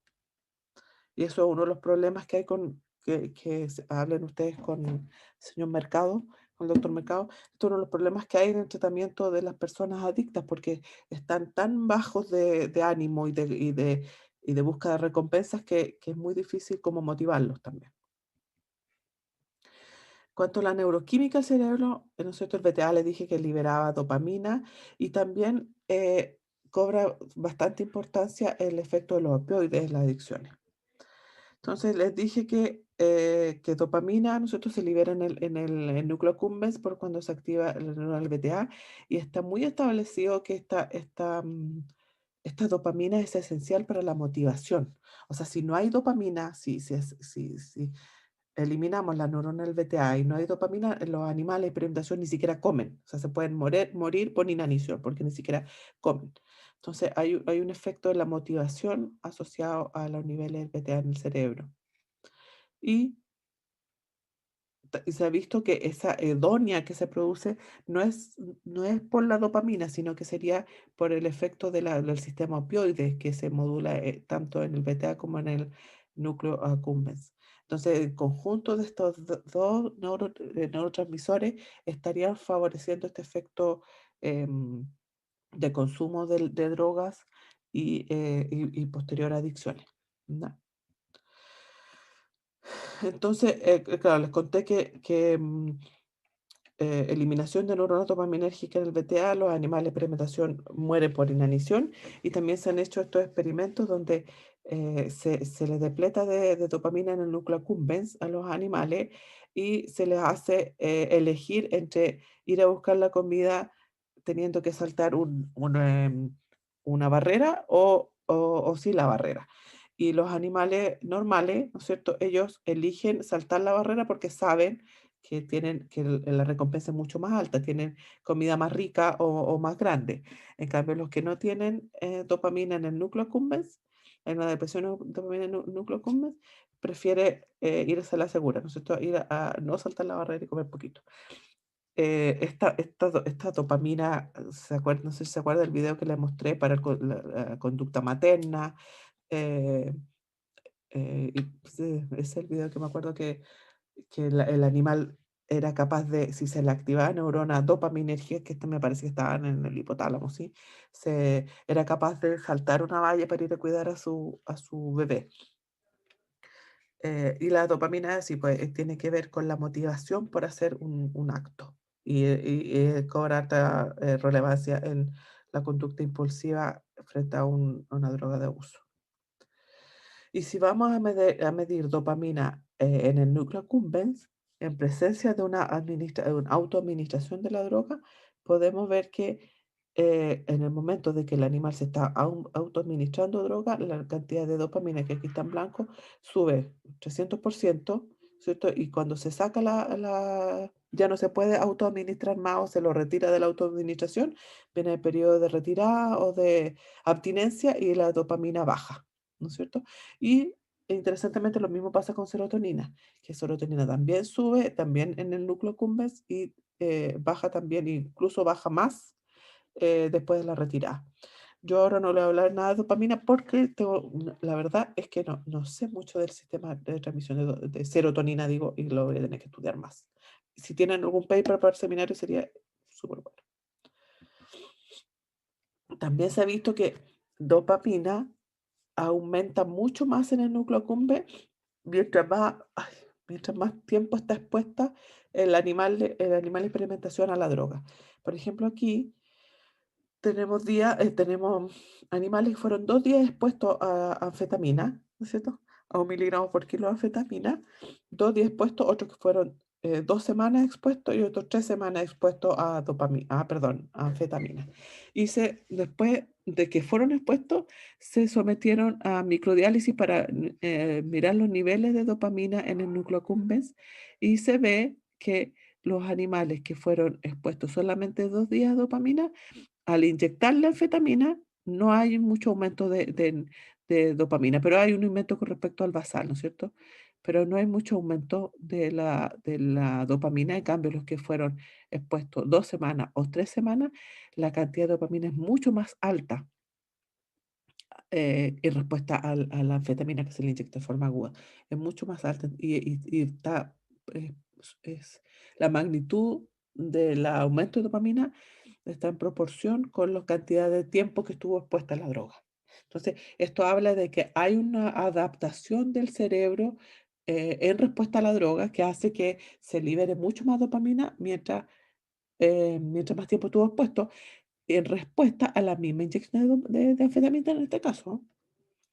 Y eso es uno de los problemas que hay hablen ustedes con el señor Mercado, con el doctor Mercado. Esto es uno de los problemas que hay en el tratamiento de las personas adictas, porque están tan bajos de ánimo y de búsqueda de recompensas que es muy difícil como motivarlos también. Cuanto a la neuroquímica del cerebro, ¿no es cierto? El BTA le dije que liberaba dopamina y también cobra bastante importancia el efecto de los opioides en las adicciones. Entonces les dije que dopamina, nosotros se libera en el núcleo accumbens por cuando se activa el neuronal BTA, y está muy establecido que esta dopamina es esencial para la motivación. O sea, si no hay dopamina, si eliminamos la neurona del BTA y no hay dopamina, los animales de experimentación ni siquiera comen. O sea, se pueden morir por inanición porque ni siquiera comen. Entonces, hay un efecto de la motivación asociado a los niveles del BTA en el cerebro. Y y se ha visto que esa hedonia que se produce no es por la dopamina, sino que sería por el efecto del sistema opioides que se modula tanto en el BTA como en el núcleo accumbens. Entonces, el conjunto de estos dos neurotransmisores estarían favoreciendo este efecto em, de consumo de drogas y posterior adicciones. ¿Ya? Entonces, claro, les conté que eliminación de neuronas dopaminérgicas en el BTA, los animales de experimentación mueren por inanición, y también se han hecho estos experimentos donde se les depleta de dopamina en el núcleo accumbens a los animales y se les hace elegir entre ir a buscar la comida teniendo que saltar una barrera o sin la barrera. Y los animales normales, ¿no es cierto? Ellos eligen saltar la barrera porque saben que la recompensa es mucho más alta, tienen comida más rica o más grande. En cambio, los que no tienen dopamina en el núcleo accumbens, en la depresión dopamina en el núcleo accumbens, prefiere irse a la segura, ¿no es cierto? Ir a no saltar la barrera y comer poquito. Esta dopamina, no sé si se acuerda del video que le mostré para la conducta materna. eh, y pues, ese es el video que me acuerdo que el animal era capaz de, si se le activaba neurona dopaminérgica, que me parece que estaban en el hipotálamo, ¿sí? Era capaz de saltar una valla para ir a cuidar a su bebé. Y la dopamina sí, pues, tiene que ver con la motivación por hacer un acto. Y cobra alta relevancia en la conducta impulsiva frente a una droga de uso. Y si vamos a medir dopamina en el núcleo accumbens, en presencia de una autoadministración de la droga, podemos ver que en el momento de que el animal se está autoadministrando droga, la cantidad de dopamina, que aquí está en blanco, sube 300%, ¿cierto? Y cuando se saca ya no se puede autoadministrar más o se lo retira de la autoadministración, viene el periodo de retirada o de abstinencia y la dopamina baja, ¿no es cierto? Y interesantemente lo mismo pasa con serotonina, que serotonina también sube, también en el núcleo accumbens y baja también, incluso baja más después de la retirada. Yo ahora no le voy a hablar nada de dopamina porque la verdad es que no sé mucho del sistema de transmisión de serotonina, digo, y lo voy a tener que estudiar más. Si tienen algún paper para el seminario sería súper bueno. También se ha visto que dopamina aumenta mucho más en el núcleo accumbens mientras más tiempo está expuesta el animal de experimentación a la droga. Por ejemplo, aquí tenemos animales que fueron 2 días expuestos a anfetamina, ¿no es cierto? A 1 miligramo por kilo de anfetamina, 2 días expuestos, otros que fueron 2 semanas expuestos y otros 3 semanas expuestos a anfetamina. Después de que fueron expuestos, se sometieron a microdiálisis para mirar los niveles de dopamina en el núcleo accumbens y se ve que los animales que fueron expuestos solamente 2 días a dopamina al inyectar la anfetamina, no hay mucho aumento de dopamina, pero hay un aumento con respecto al basal, ¿no es cierto? Pero no hay mucho aumento de la dopamina. En cambio, los que fueron expuestos 2 semanas o 3 semanas, la cantidad de dopamina es mucho más alta, en respuesta a la anfetamina que se le inyecta de forma aguda. Es mucho más alta y está, es la magnitud del aumento de dopamina está en proporción con la cantidad de tiempo que estuvo expuesta a la droga. Entonces, esto habla de que hay una adaptación del cerebro en respuesta a la droga que hace que se libere mucho más dopamina mientras más tiempo estuvo expuesto, en respuesta a la misma inyección de anfetamina en este caso.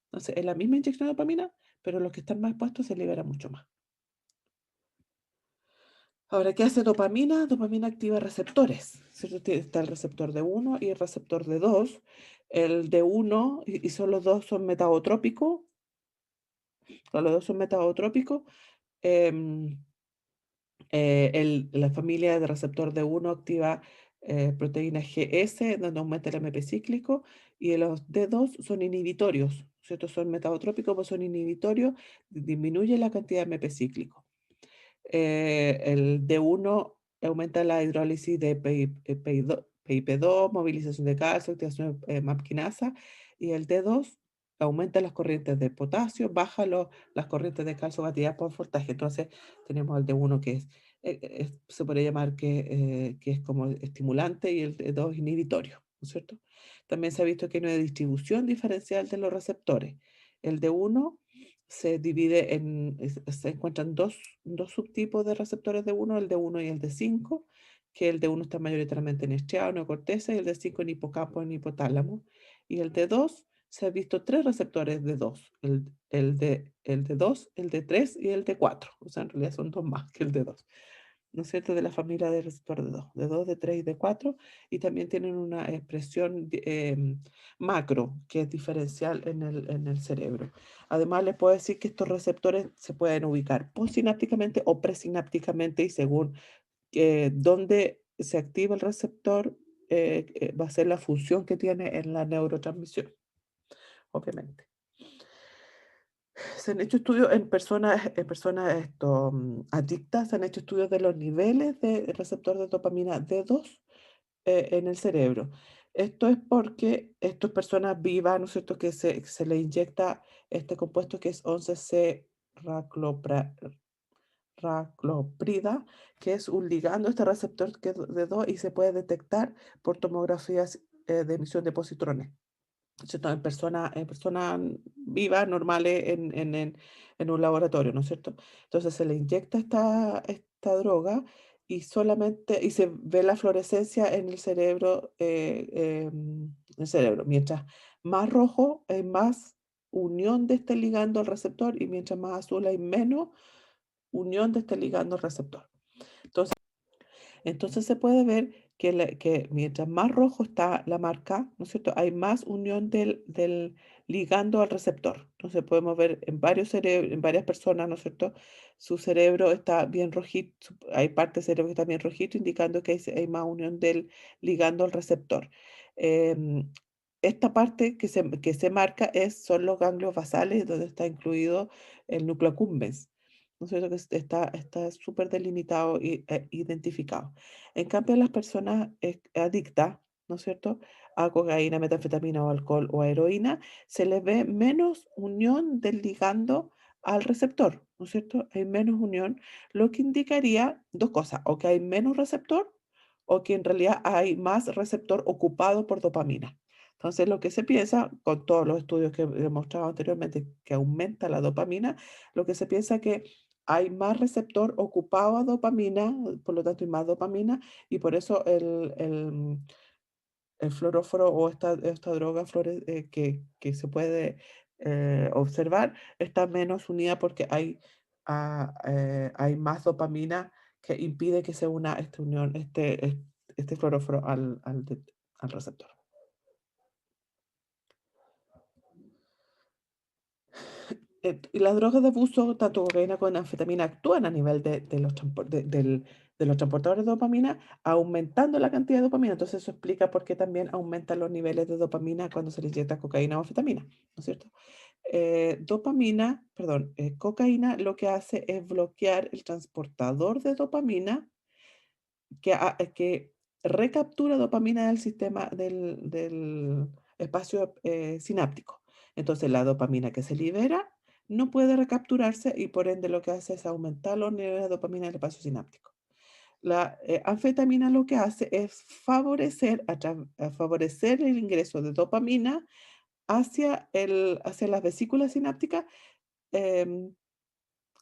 Entonces, es la misma inyección de dopamina, pero los que están más expuestos se libera mucho más. Ahora, ¿qué hace dopamina? Dopamina activa receptores, ¿cierto? Está el receptor de uno y el receptor de 2. El de uno y solo los dos son metabotrópicos, em, la familia de receptor de uno activa proteína GS, donde aumenta el AMP cíclico, y los D2 son inhibitorios, ¿cierto? Son metabotrópicos, pues son inhibitorios, disminuye la cantidad de AMP cíclico. El D1 aumenta la hidrólisis de PIP2, movilización de calcio, activación de MAP quinasa, y el D2 aumenta las corrientes de potasio, baja las corrientes de calcio gatilladas por voltaje. Entonces, tenemos el D1 que se podría llamar que es como estimulante y el D2 inhibitorio, ¿no es cierto? También se ha visto que hay una distribución diferencial de los receptores. El D1 se encuentran dos subtipos de receptores de uno, el de uno y el de 5, que el de uno está mayoritariamente en estriado, neocorteza, y el de 5 en hipocampo, en hipotálamo. Y el de 2 se han visto tres receptores de 2, el de 2, el de 3 y el de 4. O sea, en realidad son dos más que el de 2. ¿No es cierto? De la familia de receptor de dos, de 3 y de 4, y también tienen una expresión macro, que es diferencial en el cerebro. Además, les puedo decir que estos receptores se pueden ubicar postsinápticamente o presinápticamente, y según dónde se activa el receptor, va a ser la función que tiene en la neurotransmisión, obviamente. Se han hecho estudios en personas adictas, se han hecho estudios de los niveles de receptor de dopamina D2 en el cerebro. Esto es porque estas personas vivas, ¿no es cierto?, que se le inyecta este compuesto que es 11C racloprida, que es un ligando a este receptor de 2 y se puede detectar por tomografías de emisión de positrones, ¿cierto? En personas vivas, normales, en un laboratorio, ¿no es cierto? Entonces se le inyecta esta droga y solamente y se ve la fluorescencia en el cerebro. Mientras más rojo, hay más unión de este ligando al receptor, y mientras más azul, hay menos unión de este ligando al receptor. Entonces se puede ver que mientras más rojo está la marca, ¿no es cierto? Hay más unión del ligando al receptor. Entonces podemos ver en en varias personas, ¿no es cierto? Su cerebro está bien rojito, hay parte del cerebro que está bien rojito, indicando que hay más unión del ligando al receptor. Em, Esta parte que se marca son los ganglios basales, donde está incluido el núcleo accumbens. ¿No es cierto? Que está súper delimitado y identificado. En cambio, las personas adictas, ¿no es cierto?, a cocaína, metanfetamina o alcohol o a heroína, se les ve menos unión del ligando al receptor, ¿no es cierto? Hay menos unión, lo que indicaría dos cosas: o que hay menos receptor, o que en realidad hay más receptor ocupado por dopamina. Entonces, lo que se piensa, con todos los estudios que he demostrado anteriormente, que aumenta la dopamina, lo que se piensa que hay más receptor ocupado a dopamina, por lo tanto hay más dopamina, y por eso el fluoróforo o esta droga que se puede observar está menos unida porque hay más dopamina que impide que se una esta unión, este fluoróforo al receptor. Y las drogas de abuso, tanto cocaína como anfetamina, actúan a nivel de los transportadores de dopamina, aumentando la cantidad de dopamina. Entonces, eso explica por qué también aumentan los niveles de dopamina cuando se le inyecta cocaína o anfetamina, ¿no es cierto? Cocaína lo que hace es bloquear el transportador de dopamina que recaptura dopamina del sistema del espacio sináptico. Entonces, la dopamina que se libera no puede recapturarse, y por ende lo que hace es aumentar los niveles de dopamina en el espacio sináptico. La anfetamina lo que hace es favorecer el ingreso de dopamina hacia las vesículas sinápticas. em,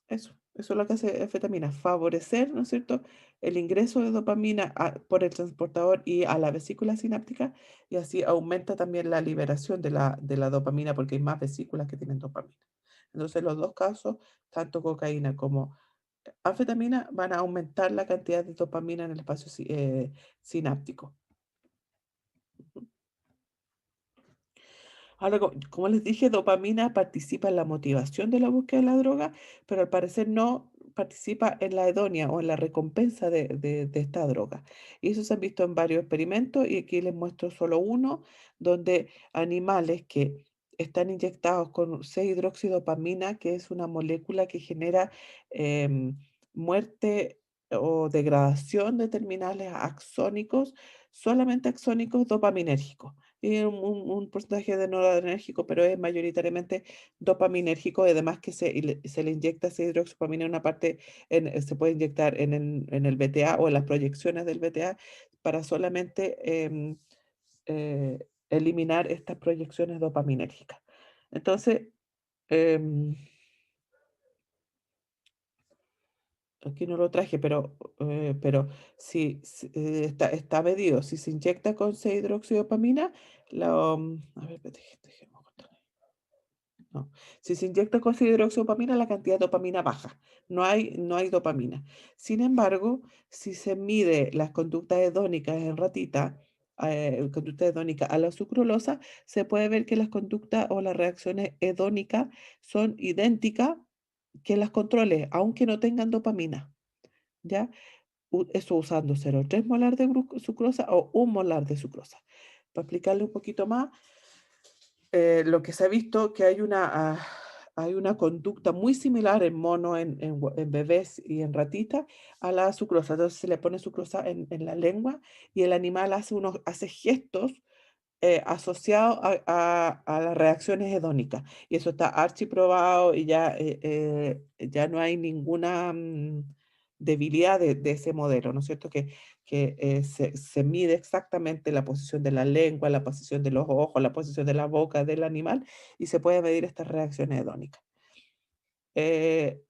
eso es lo que hace anfetamina, favorecer, ¿no es cierto?, el ingreso de dopamina por el transportador y a la vesícula sináptica, y así aumenta también la liberación de la dopamina, porque hay más vesículas que tienen dopamina. Entonces, los dos casos, tanto cocaína como anfetamina, van a aumentar la cantidad de dopamina en el espacio sináptico. Ahora, como les dije, dopamina participa en la motivación de la búsqueda de la droga, pero al parecer no participa en la hedonia o en la recompensa de esta droga. Y eso se han visto en varios experimentos, y aquí les muestro solo uno, donde animales que están inyectados con 6-hidroxidopamina, que es una molécula que genera em, muerte o degradación de terminales axónicos, solamente axónicos dopaminérgicos. Tiene un porcentaje de noradrenérgico, pero es mayoritariamente dopaminérgico, y además que se le inyecta esa hidroxipamina en una parte, se puede inyectar en el BTA o en las proyecciones del BTA, para solamente eliminar estas proyecciones dopaminérgicas. Entonces, em, aquí no lo traje, pero está medido. Si se inyecta con 6-hidroxidopamina, a ver, dejemos cortar. No. Si se inyecta con hidroxidopamina, la cantidad de dopamina baja. No hay dopamina. Sin embargo, si se mide las conductas hedónicas en ratita, conducta hedónica a la sucralosa, se puede ver que las conductas o las reacciones hedónicas son idénticas que las controles, aunque no tengan dopamina, ¿ya? Eso usando 0,3 molar de sucrosa o 1 molar de sucrosa. Para explicarle un poquito más, lo que se ha visto que hay una conducta muy similar en mono, en bebés y en ratitas, a la sucrosa. Entonces se le pone sucrosa en la lengua, y el animal hace gestos asociados a las reacciones hedónicas. Y eso está archiprobado, y ya no hay ninguna debilidad de ese modelo, ¿no es cierto? Que se mide exactamente la posición de la lengua, la posición de los ojos, la posición de la boca del animal, y se puede medir estas reacciones hedónicas. Eh,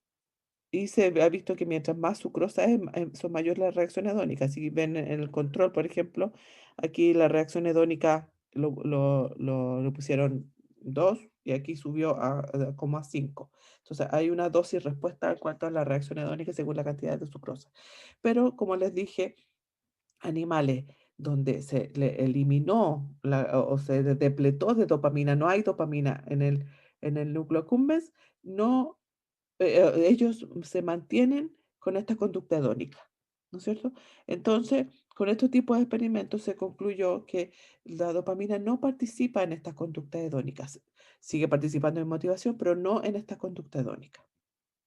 Y se ha visto que mientras más sucrosa es, son mayores las reacciones hedónicas. Si ven en el control, por ejemplo, aquí la reacción hedónica lo pusieron 2 y aquí subió como a 5. Entonces hay una dosis respuesta en cuanto a la reacción hedónica según la cantidad de sucrosa. Pero como les dije, animales donde se le eliminó o se depletó de dopamina, no hay dopamina en el núcleo accumbens, no ellos se mantienen con esta conducta hedónica, ¿no es cierto? Entonces, con estos tipos de experimentos se concluyó que la dopamina no participa en estas conductas hedónicas. Sigue participando en motivación, pero no en esta conducta hedónica,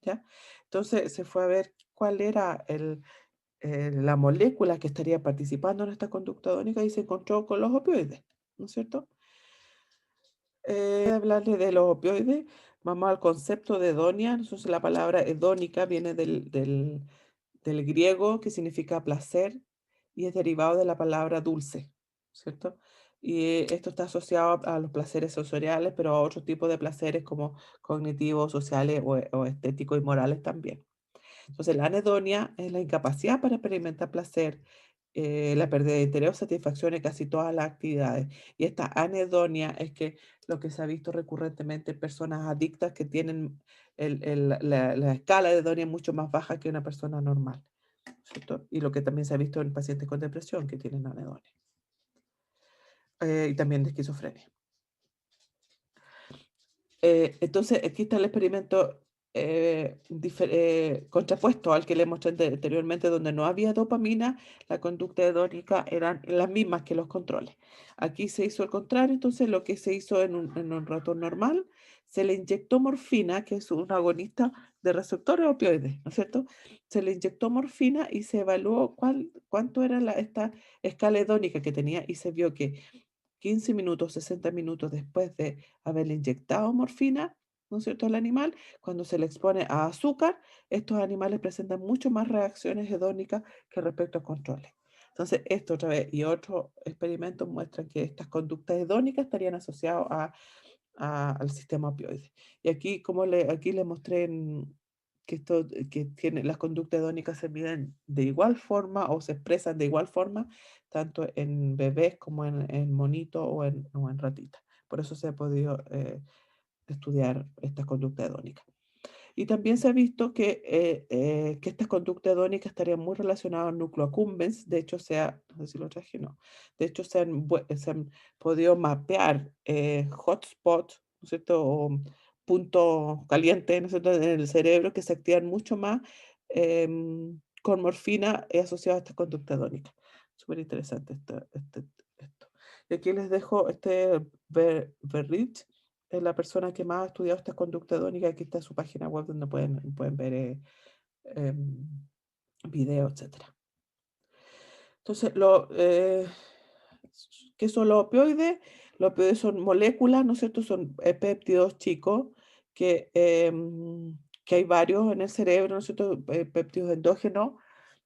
¿ya? Entonces se fue a ver cuál era la molécula que estaría participando en esta conducta hedónica y se encontró con los opioides, ¿no es cierto? Hablarle de los opioides, vamos al concepto de hedonia. Entonces, la palabra hedónica viene del griego que significa placer y es derivado de la palabra dulce, ¿cierto? Y esto está asociado a los placeres sensoriales, pero a otros tipos de placeres como cognitivos, sociales o estéticos y morales también. Entonces, la anedonia es la incapacidad para experimentar placer, la pérdida de interés o satisfacción en casi todas las actividades. Y esta anedonia es que lo que se ha visto recurrentemente en personas adictas que tienen la escala de hedonia mucho más baja que una persona normal, ¿cierto? Y lo que también se ha visto en pacientes con depresión que tienen anedonia, y también de esquizofrenia. Entonces, aquí está el experimento contrapuesto al que le mostré anteriormente, donde no había dopamina, la conducta hedónica eran las mismas que los controles. Aquí se hizo el contrario, entonces lo que se hizo en un ratón normal, se le inyectó morfina, que es un agonista de receptores opioides, ¿no es cierto? Se le inyectó morfina y se evaluó cuánto era esta escala hedónica que tenía y se vio que 15 minutos, 60 minutos después de haberle inyectado morfina, ¿no es cierto?, al animal, cuando se le expone a azúcar, estos animales presentan mucho más reacciones hedónicas que respecto a controles. Entonces, esto otra vez y otros experimentos muestran que estas conductas hedónicas estarían asociadas al sistema opioide. Y aquí, aquí le mostré que, que tiene, las conductas hedónicas se miden de igual forma o se expresan de igual forma, tanto en bebés como en monito o en ratita. Por eso se ha podido estudiar estas conductas hedónicas. Y también se ha visto que estas conductas hedónicas estarían muy relacionadas al núcleo accumbens. De hecho, no sé si lo traje, no. De hecho, se han podido mapear hotspots, ¿no es cierto? O puntos calientes, ¿no es cierto?, en el cerebro que se activan mucho más con morfina asociada a estas conductas hedónicas. Súper interesante esto. Y aquí les dejo Berrich, es la persona que más ha estudiado esta conducta hedónica. Aquí está su página web donde pueden ver em, videos, etcétera. Entonces, ¿qué son los opioides? Los opioides son moléculas, ¿no es cierto? Son péptidos chicos que hay varios en el cerebro, ¿no es cierto? Péptidos endógenos, ¿no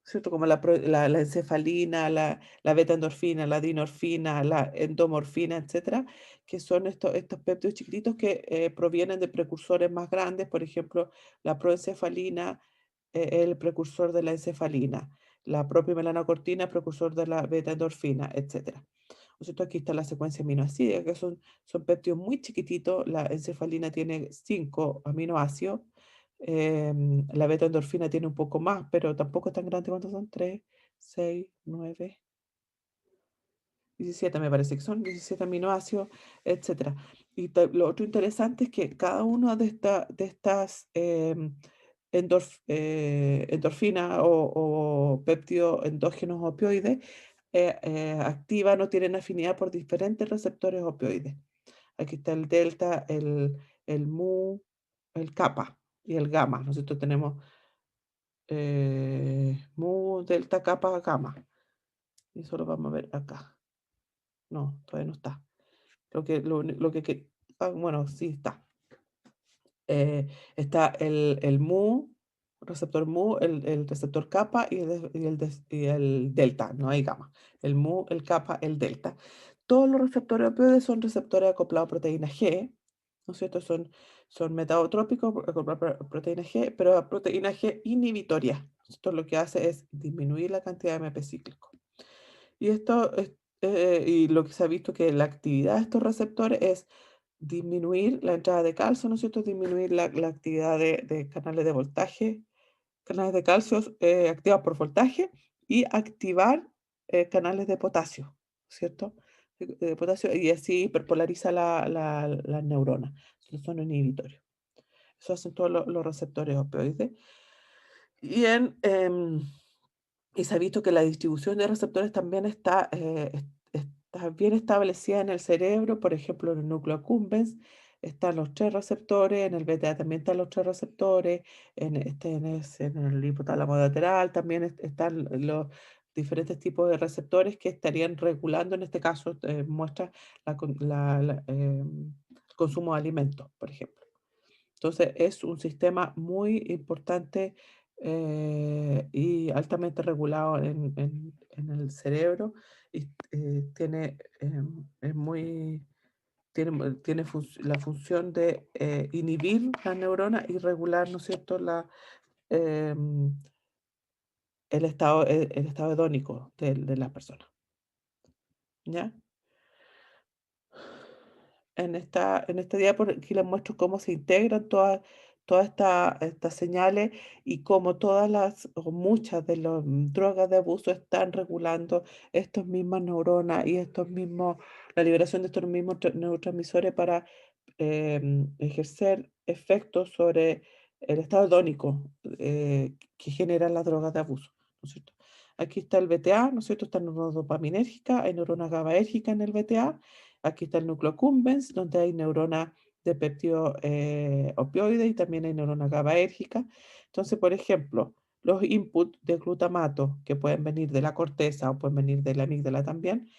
es cierto? Como la encefalina, la beta-endorfina, la dinorfina, la endomorfina, etcétera, que son estos péptidos chiquititos que provienen de precursores más grandes. Por ejemplo, la proencefalina el precursor de la encefalina, la propia melanocortina, precursor de la beta-endorfina, etcétera. ¿No es cierto? Aquí está la secuencia aminoácida, que son péptidos muy chiquititos. La encefalina tiene 5 aminoácidos. La beta-endorfina tiene un poco más, pero tampoco es tan grande. ¿Cuántos son? 3, 6, 9, 17, me parece que son 17 aminoácidos, etcétera. Y lo otro interesante es que cada una de estas endorfinas o péptidos endógenos opioides activan o tienen afinidad por diferentes receptores opioides. Aquí está el delta, el mu, el kappa y el gamma. Nosotros tenemos mu, delta, kappa, gamma. Y eso lo vamos a ver acá. No, todavía no está. Bueno, sí está. Está el mu, receptor mu, el receptor kappa y el delta, no hay gamma. El mu, el kappa, el delta. Todos los receptores opioides son receptores acoplados a proteína G, ¿no es cierto? Son metabotrópicos, proteína G, pero proteína G inhibitoria. Esto lo que hace es disminuir la cantidad de AMP cíclico. Y esto es, y lo que se ha visto que la actividad de estos receptores es disminuir la entrada de calcio, ¿no es cierto? Disminuir la actividad de canales de voltaje, canales de calcio activados por voltaje y activar canales de potasio, ¿cierto? De potasio y así hiperpolariza la neurona. Entonces son inhibitorios. Eso hacen todos los receptores opioides. Y y se ha visto que la distribución de receptores también está bien establecida en el cerebro, por ejemplo, en el núcleo accumbens están los 3 receptores, en el BTA también están los 3 receptores, en el hipotálamo lateral también están los diferentes tipos de receptores que estarían regulando, en este caso, muestra el consumo de alimentos, por ejemplo. Entonces, es un sistema muy importante y altamente regulado en el cerebro y es muy, la función de inhibir la neurona y regular, ¿no es cierto?, em, el estado hedónico de la persona, ¿ya? En este día por aquí les muestro cómo se integran todas estas señales y cómo todas las o muchas de las drogas de abuso están regulando estas mismas neuronas y la liberación de estos mismos neurotransmisores para ejercer efectos sobre el estado hedónico que generan las drogas de abuso, ¿no es cierto? Aquí está el BTA, ¿no es cierto? Está neurona dopaminérgica, hay neurona GABAérgica en el BTA. Aquí está el núcleo accumbens, donde hay neurona de péptido opioide y también hay neurona GABAérgica. Entonces, por ejemplo, los inputs de glutamato que pueden venir de la corteza o pueden venir de la amígdala también,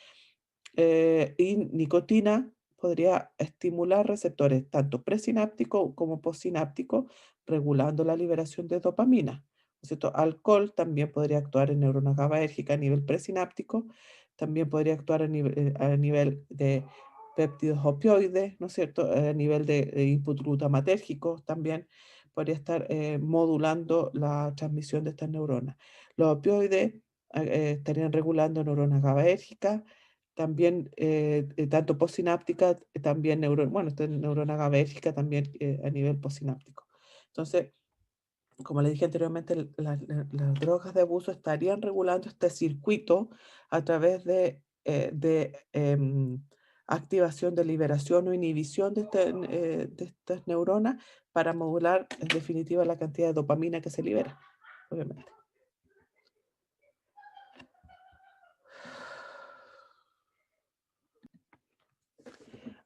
y nicotina podría estimular receptores tanto presinápticos como postsinápticos, regulando la liberación de dopamina. ¿No es cierto? Alcohol también podría actuar en neurona GABAérgica a nivel presináptico, también podría actuar a nivel de péptidos opioides, ¿no es cierto? A nivel de input glutamatérgicos también podría estar modulando la transmisión de estas neuronas. Los opioides estarían regulando neuronas GABAérgicas, también, tanto postsináptica, también bueno, esta neurona GABAérgica también a nivel postsináptico. Entonces, como le dije anteriormente, las drogas de abuso estarían regulando este circuito a través de activación de liberación o inhibición de estas neuronas para modular, en definitiva, la cantidad de dopamina que se libera, obviamente.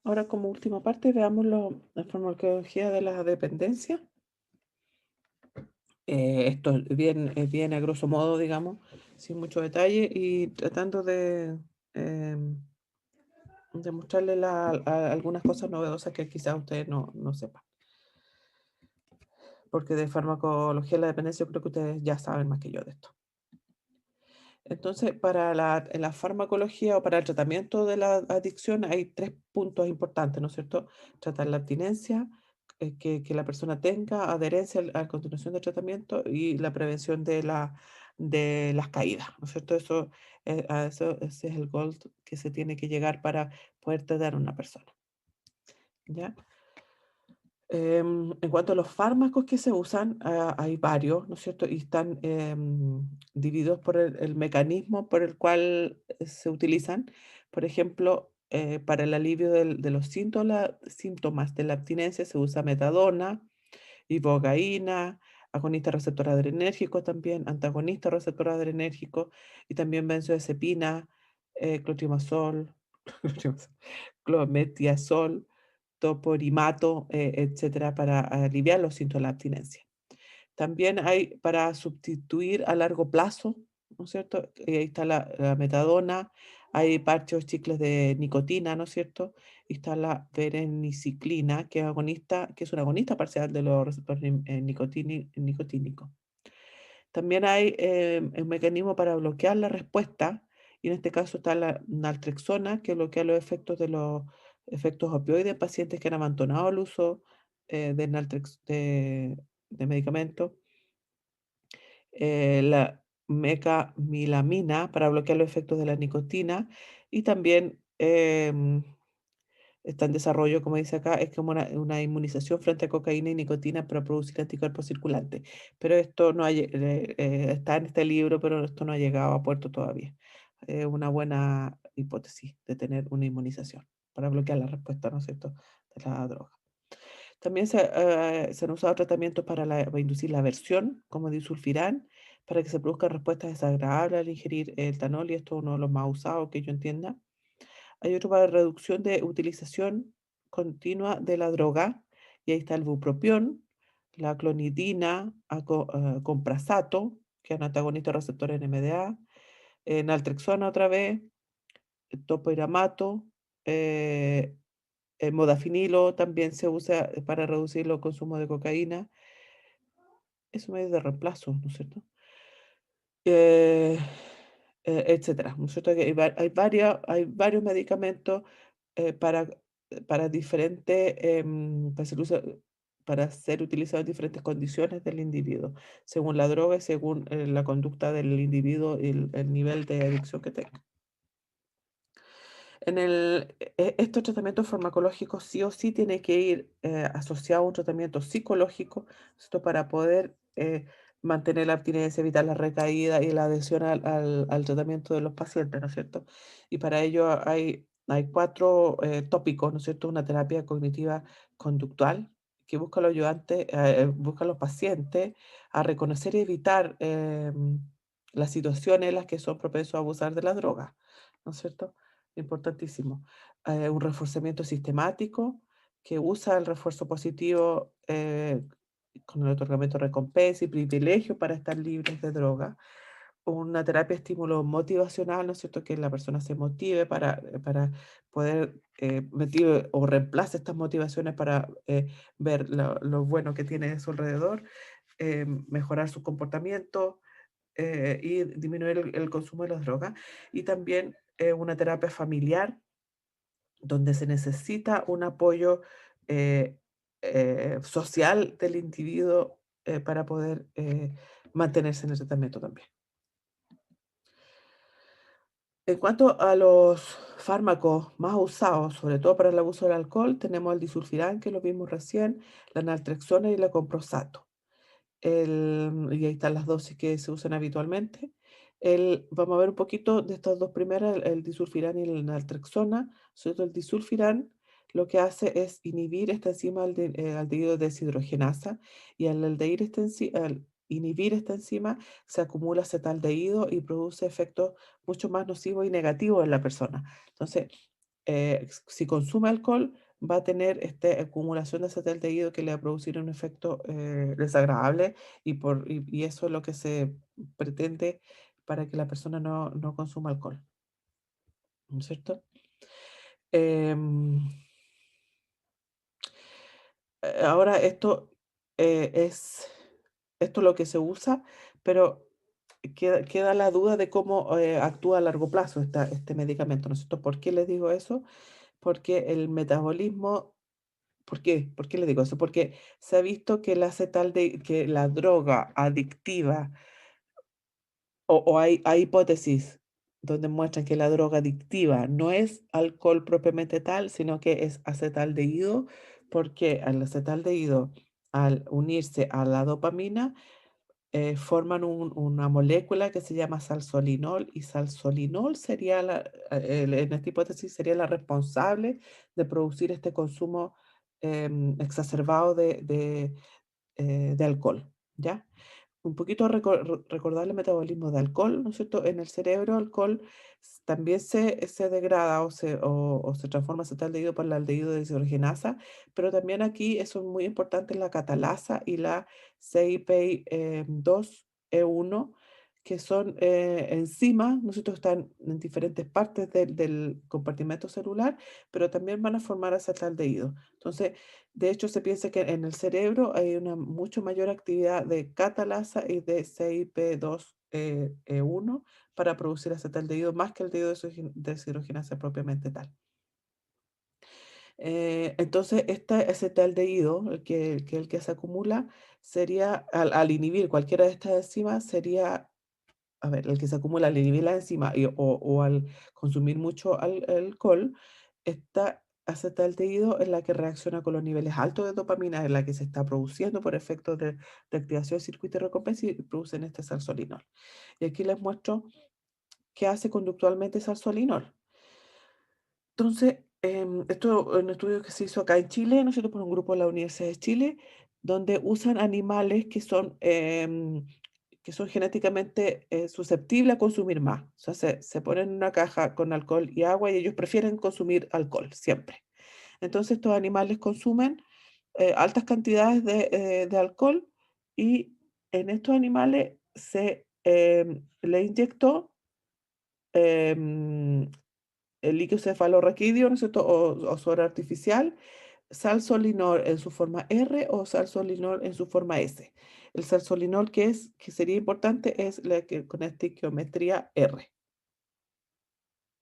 Ahora, como última parte, veamos la farmacología de la dependencia. Esto es bien a grosso modo, digamos, sin mucho detalle y tratando de mostrarle algunas cosas novedosas que quizás ustedes no sepan. Porque de farmacología de la dependencia yo creo que ustedes ya saben más que yo de esto. Entonces, en la farmacología o para el tratamiento de la adicción hay tres puntos importantes, ¿no es cierto? Tratar la abstinencia, que la persona tenga adherencia a continuación del tratamiento y la prevención de las caídas, ¿no es cierto? Ese es el goal que se tiene que llegar para poder tratar a una persona, ¿ya? En cuanto a los fármacos que se usan, hay varios, ¿no es cierto? Y están divididos por el mecanismo por el cual se utilizan. Por ejemplo, para el alivio de los síntomas de la abstinencia se usa metadona, ibogaína, agonista receptor adrenérgico también, antagonista receptor adrenérgico y también benzodiazepina, clotrimazol, clometiazol, toporimato, etcétera, para aliviar los síntomas de la abstinencia. También hay para sustituir a largo plazo, ¿no es cierto? Ahí está la metadona, hay parches o chicles de nicotina, ¿no es cierto? Y está la vareniciclina, que es un agonista parcial de los receptores nicotínicos. También hay un mecanismo para bloquear la respuesta, y en este caso está la naltrexona, que bloquea los efectos de los efectos opioides en pacientes que han abandonado el uso de medicamentos. La mecamilamina para bloquear los efectos de la nicotina y también está en desarrollo, como dice acá, es como una inmunización frente a cocaína y nicotina para producir anticuerpos circulantes. Pero esto no está en este libro, pero esto no ha llegado a puerto todavía. Es una buena hipótesis de tener una inmunización para bloquear la respuesta, ¿no es cierto?, de la droga. También se han usado tratamientos para inducir la aversión, como disulfiram, para que se produzcan respuestas desagradables al ingerir el etanol, y esto es uno de los más usados que yo entienda. Hay otro para reducción de utilización continua de la droga, y ahí está el bupropión, la clonidina, comprasato, que es un antagonista receptor NMDA, naltrexona otra vez, topiramate, eh, el modafinilo también se usa para reducir el consumo de cocaína. Es un medio de reemplazo, ¿no es cierto? Eh, etcétera, ¿no es cierto? Que hay varios medicamentos para diferentes, para ser utilizados en diferentes condiciones del individuo, según la droga y según la conducta del individuo y el nivel de adicción que tenga. Estos tratamientos farmacológicos sí o sí tiene que ir asociado a un tratamiento psicológico, esto para poder mantener la abstinencia, evitar la recaída y la adhesión al tratamiento de los pacientes, ¿no es cierto? Y para ello hay cuatro tópicos, ¿no es cierto? Una terapia cognitiva conductual que busca a los ayudantes, busca a los pacientes a reconocer y evitar las situaciones en las que son propensos a abusar de la droga, ¿no es cierto? Importantísimo. Un reforzamiento sistemático que usa el refuerzo positivo con el otorgamiento de recompensa y privilegio para estar libres de droga. Una terapia de estímulo motivacional, ¿no es cierto? Que la persona se motive para poder motive o reemplace estas motivaciones para ver lo bueno que tiene a su alrededor, mejorar su comportamiento, y disminuir el consumo de las drogas. Y también una terapia familiar donde se necesita un apoyo eh, social del individuo para poder mantenerse en el tratamiento también. En cuanto a los fármacos más usados, sobre todo para el abuso del alcohol, tenemos el disulfiram, que lo vimos recién, la naltrexona y la comprosato. Y ahí están las dosis que se usan habitualmente. Vamos a ver un poquito de estas dos primeras, el disulfiram y la naltrexona. Sobre todo el disulfiram lo que hace es inhibir esta enzima aldehído deshidrogenasa, y al inhibir esta enzima se acumula acetaldehído y produce efectos mucho más nocivos y negativos en la persona. Entonces, si consume alcohol, va a tener esta acumulación de acetaldehído que le va a producir un efecto desagradable, y eso es lo que se pretende para que la persona no consuma alcohol, ¿no es cierto? Em, Ahora esto es lo que se usa, pero queda la duda de cómo actúa a largo plazo este medicamento, ¿no es cierto? ¿Por qué les digo eso? Porque el metabolismo. ¿Por qué? ¿Por qué le digo eso? Porque se ha visto que que la droga adictiva, o hay hipótesis donde muestran que la droga adictiva no es alcohol propiamente tal, sino que es acetaldehído, porque al acetaldehído, al unirse a la dopamina, forman una molécula que se llama salsolinol, y salsolinol sería en esta hipótesis sería la responsable de producir este consumo exacerbado de alcohol, ¿ya? Un poquito recordar el metabolismo de alcohol, ¿no es cierto? En el cerebro, alcohol también se degrada o se transforma acetaldehído por la aldehído deshidrogenasa, pero también aquí eso es muy importante, la catalasa y la CYP2E1, que son enzimas, ¿no es cierto? Están en diferentes partes del compartimento celular, pero también van a formar acetaldehído. Entonces, de hecho, se piensa que en el cerebro hay una mucho mayor actividad de catalasa y de CYP2E1 para producir acetaldehído más que el dehidrogenasa propiamente tal. Entonces, este acetaldehído, el que se acumula, sería al inhibir cualquiera de estas enzimas, sería, a ver, el que se acumula al inhibir la enzima o al consumir mucho alcohol, esta acetaldehído es la que reacciona con los niveles altos de dopamina, es la que se está produciendo por efecto de activación del circuito de recompensa y producen este salsolinol. Y aquí les muestro qué hace conductualmente salsolinol. Entonces, esto es un estudio que se hizo acá en Chile, ¿no es cierto?, por un grupo de la Universidad de Chile, donde usan animales que son genéticamente susceptibles a consumir más. O sea, se ponen en una caja con alcohol y agua y ellos prefieren consumir alcohol siempre. Entonces, estos animales consumen altas cantidades de alcohol y en estos animales se le inyectó em, el líquido cefalorraquídeo, ¿no es cierto? O suero artificial, salsolinol en su forma R o salsolinol en su forma S. El salsolinol que sería importante es la que con estequiometría R,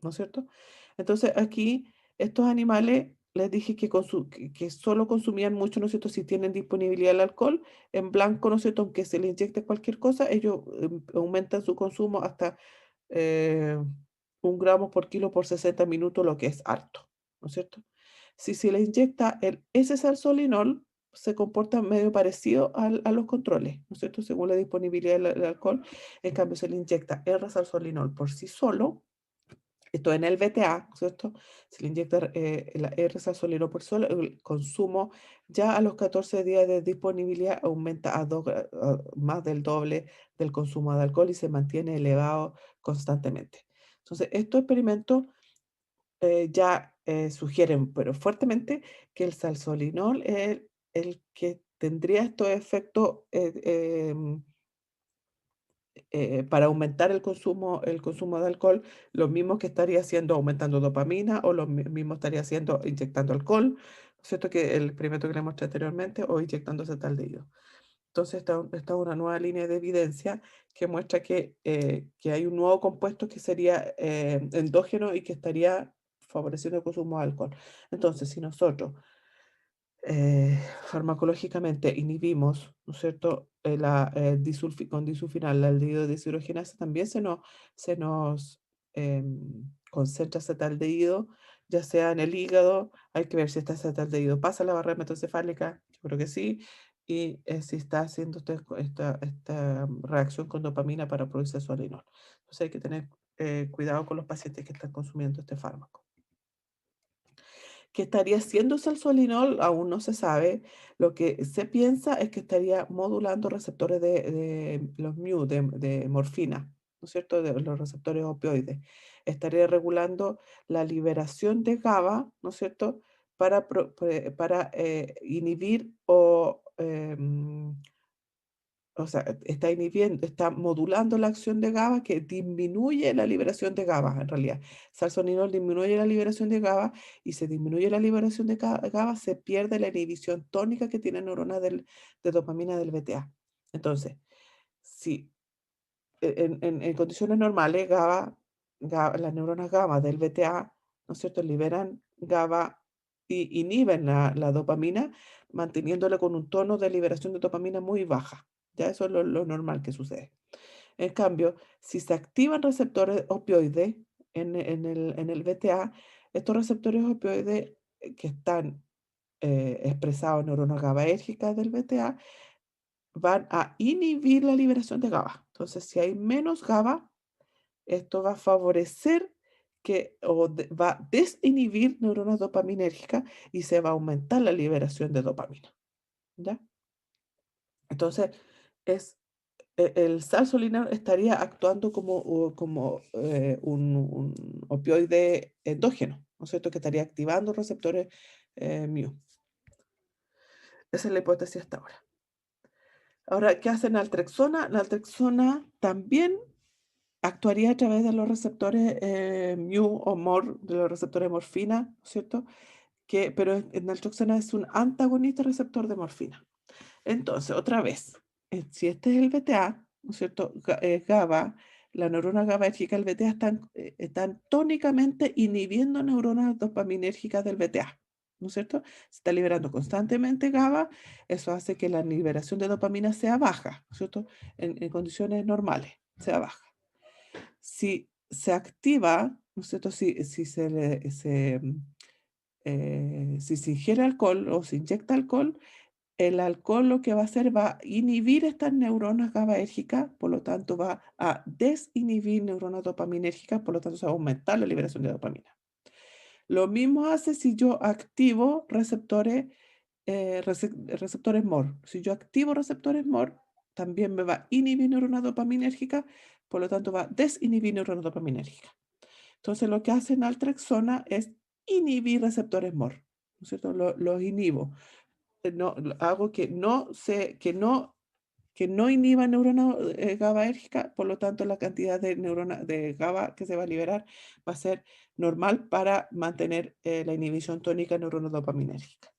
¿no es cierto? Entonces aquí estos animales les dije que solo consumían mucho, ¿no es cierto? Si tienen disponibilidad del alcohol, en blanco, ¿no es cierto? Aunque se les inyecte cualquier cosa, ellos aumentan su consumo hasta eh, 1 gramo por kilo por 60 minutos, lo que es harto, ¿no es cierto? Si se le inyecta ese salsolinol, se comporta medio parecido a los controles, ¿no es cierto? Según la disponibilidad del alcohol. En cambio, se le inyecta el salsolinol por sí solo, esto en el VTA, ¿no es cierto? Se le inyecta la R-salsolinol por solo, el consumo ya a los 14 días de disponibilidad aumenta más del doble del consumo de alcohol y se mantiene elevado constantemente. Entonces, estos experimentos ya sugieren, pero fuertemente, que el salsolinol es el que tendría estos efectos para aumentar el consumo de alcohol, lo mismo que estaría haciendo aumentando dopamina o lo mismo estaría haciendo inyectando alcohol, ¿cierto? Que el experimento que le mostré anteriormente o inyectando acetaldehído. Entonces, esta es una nueva línea de evidencia que muestra que hay un nuevo compuesto que sería endógeno y que estaría favoreciendo el consumo de alcohol. Entonces, si nosotros farmacológicamente inhibimos, ¿no es cierto? Con disulfiram, la aldehído deshidrogenasa, también se nos concentra acetaldehído, ya sea en el hígado, hay que ver si este acetaldehído pasa la barrera hematoencefálica, yo creo que sí, y si está haciendo esta reacción con dopamina para producir su adenol. Entonces hay que tener cuidado con los pacientes que están consumiendo este fármaco. ¿Qué estaría haciendo salsolinol? Aún no se sabe. Lo que se piensa es que estaría modulando receptores de los mu, de morfina, ¿no es cierto? De los receptores opioides. Estaría regulando la liberación de GABA, ¿no es cierto? Para inhibir o sea, está inhibiendo, está modulando la acción de GABA que disminuye la liberación de GABA, en realidad. Salsolinol disminuye la liberación de GABA y se disminuye la liberación de GABA, se pierde la inhibición tónica que tiene neuronas de dopamina del VTA. Entonces, si en condiciones normales las neuronas GABA del VTA, ¿no es cierto?, liberan GABA y inhiben la dopamina, manteniéndola con un tono de liberación de dopamina muy baja. Ya eso es lo normal que sucede. En cambio, si se activan receptores opioides en el VTA, estos receptores opioides que están expresados en neuronas GABAérgicas del VTA van a inhibir la liberación de GABA. Entonces, si hay menos GABA, esto va a favorecer va a desinhibir neuronas dopaminérgicas y se va a aumentar la liberación de dopamina, ¿ya? Entonces, es el salsolinol estaría actuando como un opioide endógeno, ¿no es cierto? Que estaría activando receptores mu. Esa es la hipótesis hasta ahora. Ahora, ¿qué hace naltrexona? Naltrexona también actuaría a través de los receptores mu o mor, de los receptores de morfina, ¿no es cierto? Pero naltrexona es un antagonista receptor de morfina. Entonces, otra vez, si este es el VTA, ¿no es cierto? GABA, la neurona GABAérgica del VTA están tónicamente inhibiendo neuronas dopaminérgicas del VTA. ¿no es cierto? Se está liberando constantemente GABA, eso hace que la liberación de dopamina sea baja, ¿no es cierto? En condiciones normales, sea baja. Si se activa, ¿no es cierto? Si se le si se ingiere alcohol o se inyecta alcohol, el alcohol lo que va a hacer va a inhibir estas neuronas GABAérgicas, por lo tanto va a desinhibir neuronas dopaminérgicas, por lo tanto se va a aumentar la liberación de dopamina. Lo mismo hace si yo activo receptores MOR. Si yo activo receptores MOR, también me va a inhibir neuronas dopaminérgicas, por lo tanto va a desinhibir neuronas dopaminérgicas. Entonces lo que hace naltrexona es inhibir receptores MOR, ¿no es cierto? Los inhibo. No, hago que no inhiba neuronas GABAérgicas, por lo tanto la cantidad de neuronas de GABA que se va a liberar va a ser normal para mantener la inhibición tónica de neuronas dopaminérgicas.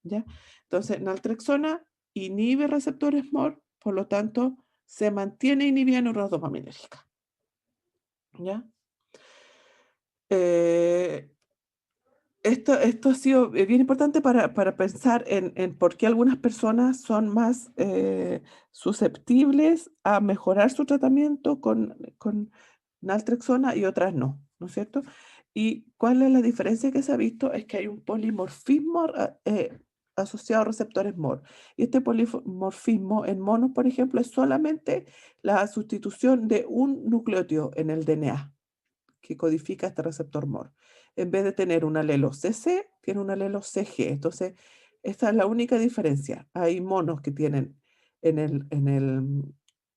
¿Ya? Entonces, naltrexona inhibe receptores MOR, por lo tanto se mantiene inhibida neuronas dopaminérgicas. ¿Ya? Eh, esto ha sido bien importante para pensar en por qué algunas personas son más susceptibles a mejorar su tratamiento con naltrexona y otras no, ¿no es cierto? Y cuál es la diferencia que se ha visto es que hay un polimorfismo asociado a receptores MOR. Y este polimorfismo en monos, por ejemplo, es solamente la sustitución de un nucleótido en el DNA que codifica este receptor MOR. En vez de tener un alelo CC, tiene un alelo CG. Entonces, esta es la única diferencia. Hay monos que tienen en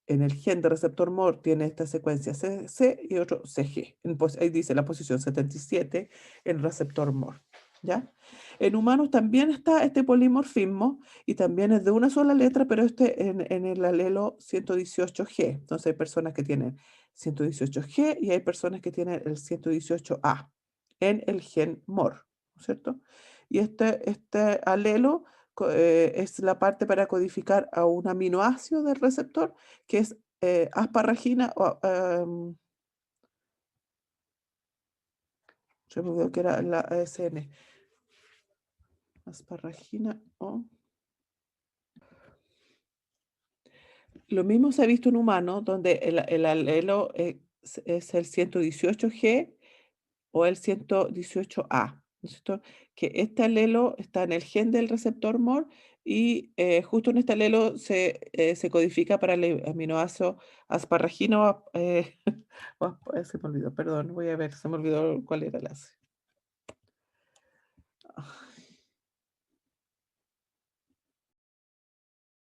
el gen de receptor MOR, tiene esta secuencia CC y otro CG. Ahí dice la posición 77 en receptor MOR. ¿Ya? En humanos también está este polimorfismo y también es de una sola letra, pero este en el alelo 118G. Entonces hay personas que tienen 118G y hay personas que tienen el 118A en el gen MOR, ¿no es cierto? Y este alelo es la parte para codificar a un aminoácido del receptor, que es asparagina o, se me olvidó que era la ASN, asparagina o... Lo mismo se ha visto en humanos, donde el alelo es el 118G o el 118A, ¿no es cierto? Que este alelo está en el gen del receptor MOR y justo en este alelo se codifica para el aminoácido asparagina se me olvidó, perdón, voy a ver, se me olvidó cuál era el ácido.